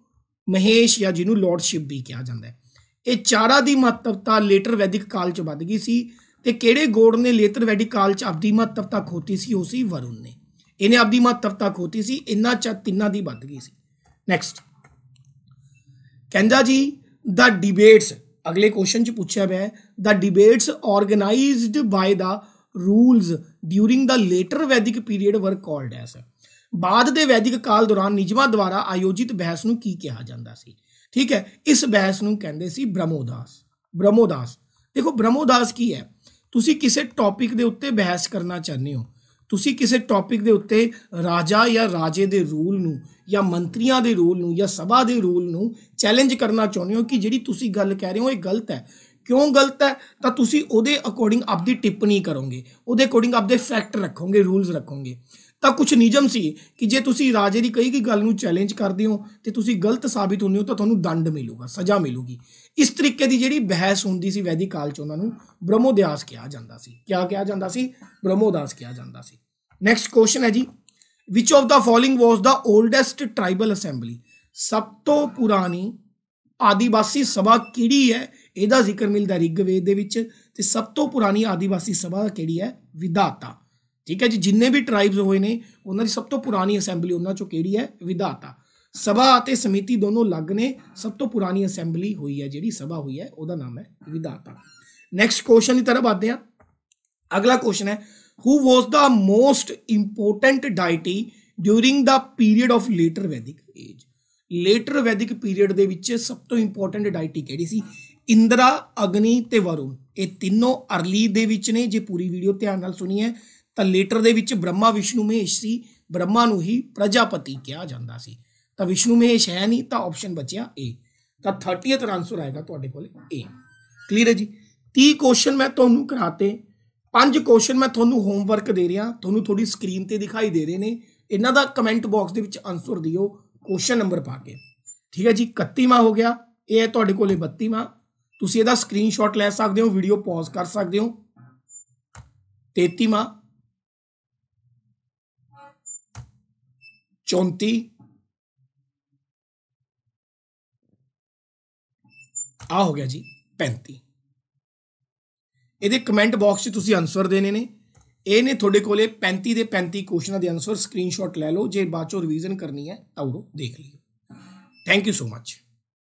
Speaker 1: ਮਹੇਸ਼ ਜਾਂ ਜਿਹਨੂੰ ਲਾਰਡ ਸ਼ਿਵ ਵੀ ਕਿਹਾ ਜਾਂਦਾ ਹੈ। ਇਹ ਚਾਰਾਂ ਦੀ ਮਹੱਤਵਤਾ ਲੇਟਰ ਵੈਦਿਕ ਕਾਲ 'ਚ ਵੱਧ ਗਈ ਸੀ। ਤੇ ਕਿਹੜੇ ਗੋਡ ਨੇ ਲੇਟਰ ਵੈਦਿਕ ਕਾਲ 'ਚ ਆਪਦੀ ਮਹੱਤਵਤਾ ਖੋਤੀ ਸੀ? ਉਹ ਸੀ ਵਰੁਣ ਨੇ। ਇਹਨੇ ਆਪਦੀ ਮਹੱਤਵਤਾ ਖੋਤੀ ਸੀ, ਇਹਨਾਂ 'ਚ ਤਿੰਨਾਂ ਦੀ ਵੱਧ ਗਈ ਸੀ। ਨੈਕਸਟ, कहंदा जी द डिबेट्स, अगले क्वेश्चन च पूछा गया है, the debates organized by the rules during the later Vedic period were called as. बाद ਦੇ ਵੈਦਿਕ ਕਾਲ ਦੌਰਾਨ ਨਿਯਮਾਂ ਦੁਆਰਾ ਆਯੋਜਿਤ ਬਹਿਸ ਨੂੰ ਕੀ ਕਿਹਾ ਜਾਂਦਾ ਸੀ? ਠੀਕ ਹੈ, ਇਸ ਬਹਿਸ ਨੂੰ ਕਹਿੰਦੇ ਸੀ ਬ੍ਰਹਮੋਦਾਸ। ਬ੍ਰਹਮੋਦਾਸ ਦੇਖੋ, ਬ੍ਰਹਮੋਦਾਸ ਕੀ ਹੈ? ਤੁਸੀਂ ਕਿਸੇ ਟੌਪਿਕ ਦੇ ਉੱਤੇ ਬਹਿਸ ਕਰਨਾ ਚਾਹੁੰਦੇ ਹੋ, ਤੁਸੀਂ ਕਿਸੇ ਟੌਪਿਕ ਦੇ ਉੱਤੇ ਰਾਜਾ ਜਾਂ ਰਾਜੇ ਦੇ ਰੂਲ ਨੂੰ ਜਾਂ ਮੰਤਰੀਆਂ ਦੇ ਰੂਲ ਨੂੰ ਜਾਂ ਸਭਾ ਦੇ ਰੂਲ ਨੂੰ ਚੈਲੰਜ ਕਰਨਾ ਚਾਹੁੰਦੇ ਹੋ ਕਿ ਜਿਹੜੀ ਤੁਸੀਂ ਗੱਲ ਕਹਿ ਰਹੇ ਹੋ ਇਹ ਗਲਤ ਹੈ। क्यों गलत है? तो तुसी ओदे अकॉर्डिंग आपकी टिप्पणी करोगे, ओदे अकॉर्डिंग आपके फैक्ट रखोगे, रूल्स रखोगे। तो कुछ नियम सी कि जे तुसी राजे की कही गई गल नूं चैलेंज करते हो तो तुसी गलत साबित होंदे हो तो तुहानूं दंड मिलूगा, सज़ा मिलूगी। इस तरीके की जिहड़ी बहस हुंदी सी वैदिक काल च उन्हां नूं ब्रह्मोदास कहा जाता सी। क्या कहा जाता सी? ब्रह्मोदास कहा जाता सी। नैक्सट क्वेश्चन है जी, which of the following was the oldest tribal assembly? सब तो पुरानी आदिवासी सभा किहड़ी है? ਇਹਦਾ ਜ਼ਿਕਰ ਮਿਲਦਾ ਰਿਗਵੇਦ ਦੇ ਵਿੱਚ, ਤੇ ਸਭ ਤੋਂ ਪੁਰਾਣੀ ਆਦੀਵਾਸੀ ਸਭਾ ਕਿਹੜੀ ਹੈ? ਵਿਧਾਤਾ। ਠੀਕ ਹੈ ਜੀ, ਜਿੰਨੇ ਵੀ ਟ੍ਰਾਈਬਸ ਹੋਏ ਨੇ ਉਹਨਾਂ ਦੀ ਸਭ ਤੋਂ ਪੁਰਾਣੀ ਅਸੈਂਬਲੀ ਉਹਨਾਂ ਚੋਂ ਕਿਹੜੀ ਹੈ? ਵਿਧਾਤਾ। ਸਭਾ ਅਤੇ ਸਮਿਤੀ ਦੋਨੋਂ ਅਲੱਗ ਨੇ, ਸਭ ਤੋਂ ਪੁਰਾਣੀ ਅਸੈਂਬਲੀ ਹੋਈ ਹੈ ਜਿਹੜੀ ਸਭਾ ਹੋਈ ਹੈ ਉਹਦਾ ਨਾਮ ਹੈ ਵਿਧਾਤਾ। ਨੈਕਸਟ ਕੁਐਸਚਨ ਦੀ ਤਰਫ ਆते हैं। ਅਗਲਾ ਕੁਐਸਚਨ ਹੈ, who was the most important deity during the period of later Vedic age? Later ਵੈਦਿਕ ਪੀਰੀਅਡ ਦੇ ਵਿੱਚ ਸਭ ਤੋਂ ਇੰਪੋਰਟੈਂਟ ਡਾਇਟੀ ਕਿਹੜੀ ਸੀ? इंद्रा, अग्नि ते वरुण, ये तीनों अर्ली दे विच ने। जे पूरी वीडियो ध्यान नाल सुनी है तो लेटर दे विच ब्रह्मा विष्णु महेश सी, ब्रह्मा नूं ही प्रजापति कहा जाता सी, तो विष्णु महेश है नहीं, तो ऑप्शन बचिया ए। तो 30th आंसर आएगा तुहाडे कोल ए। क्लीयर है जी? 30 क्वेश्चन मैं तुहानूं कराते, 5 क्वेश्चन मैं तुहानूं होमवर्क दे रहा, तुहानूं थोड़ी स्क्रीन ते दिखाई दे रहे ने, इन्हां दा कमेंट बॉक्स दे विच आंसर दिओ क्वेश्चन नंबर पा के। ठीक है जी, 31वां हो गया, ये है तुहाडे कोल 32वां। तुसीं इहदा स्क्रीनशॉट लै सकते हो, वीडियो पॉज कर सकते हो। 33वां, 34, आ हो गया जी 35। इहदे कमेंट बॉक्स च तुसीं आंसर देने ने। ये ने तुहाडे कोले 35 दे 35 क्वेश्चन के आंसर। स्क्रीनशॉट लै लो, जे बाद चों रिवीजन करनी है तो देख लियो। Thank you so much.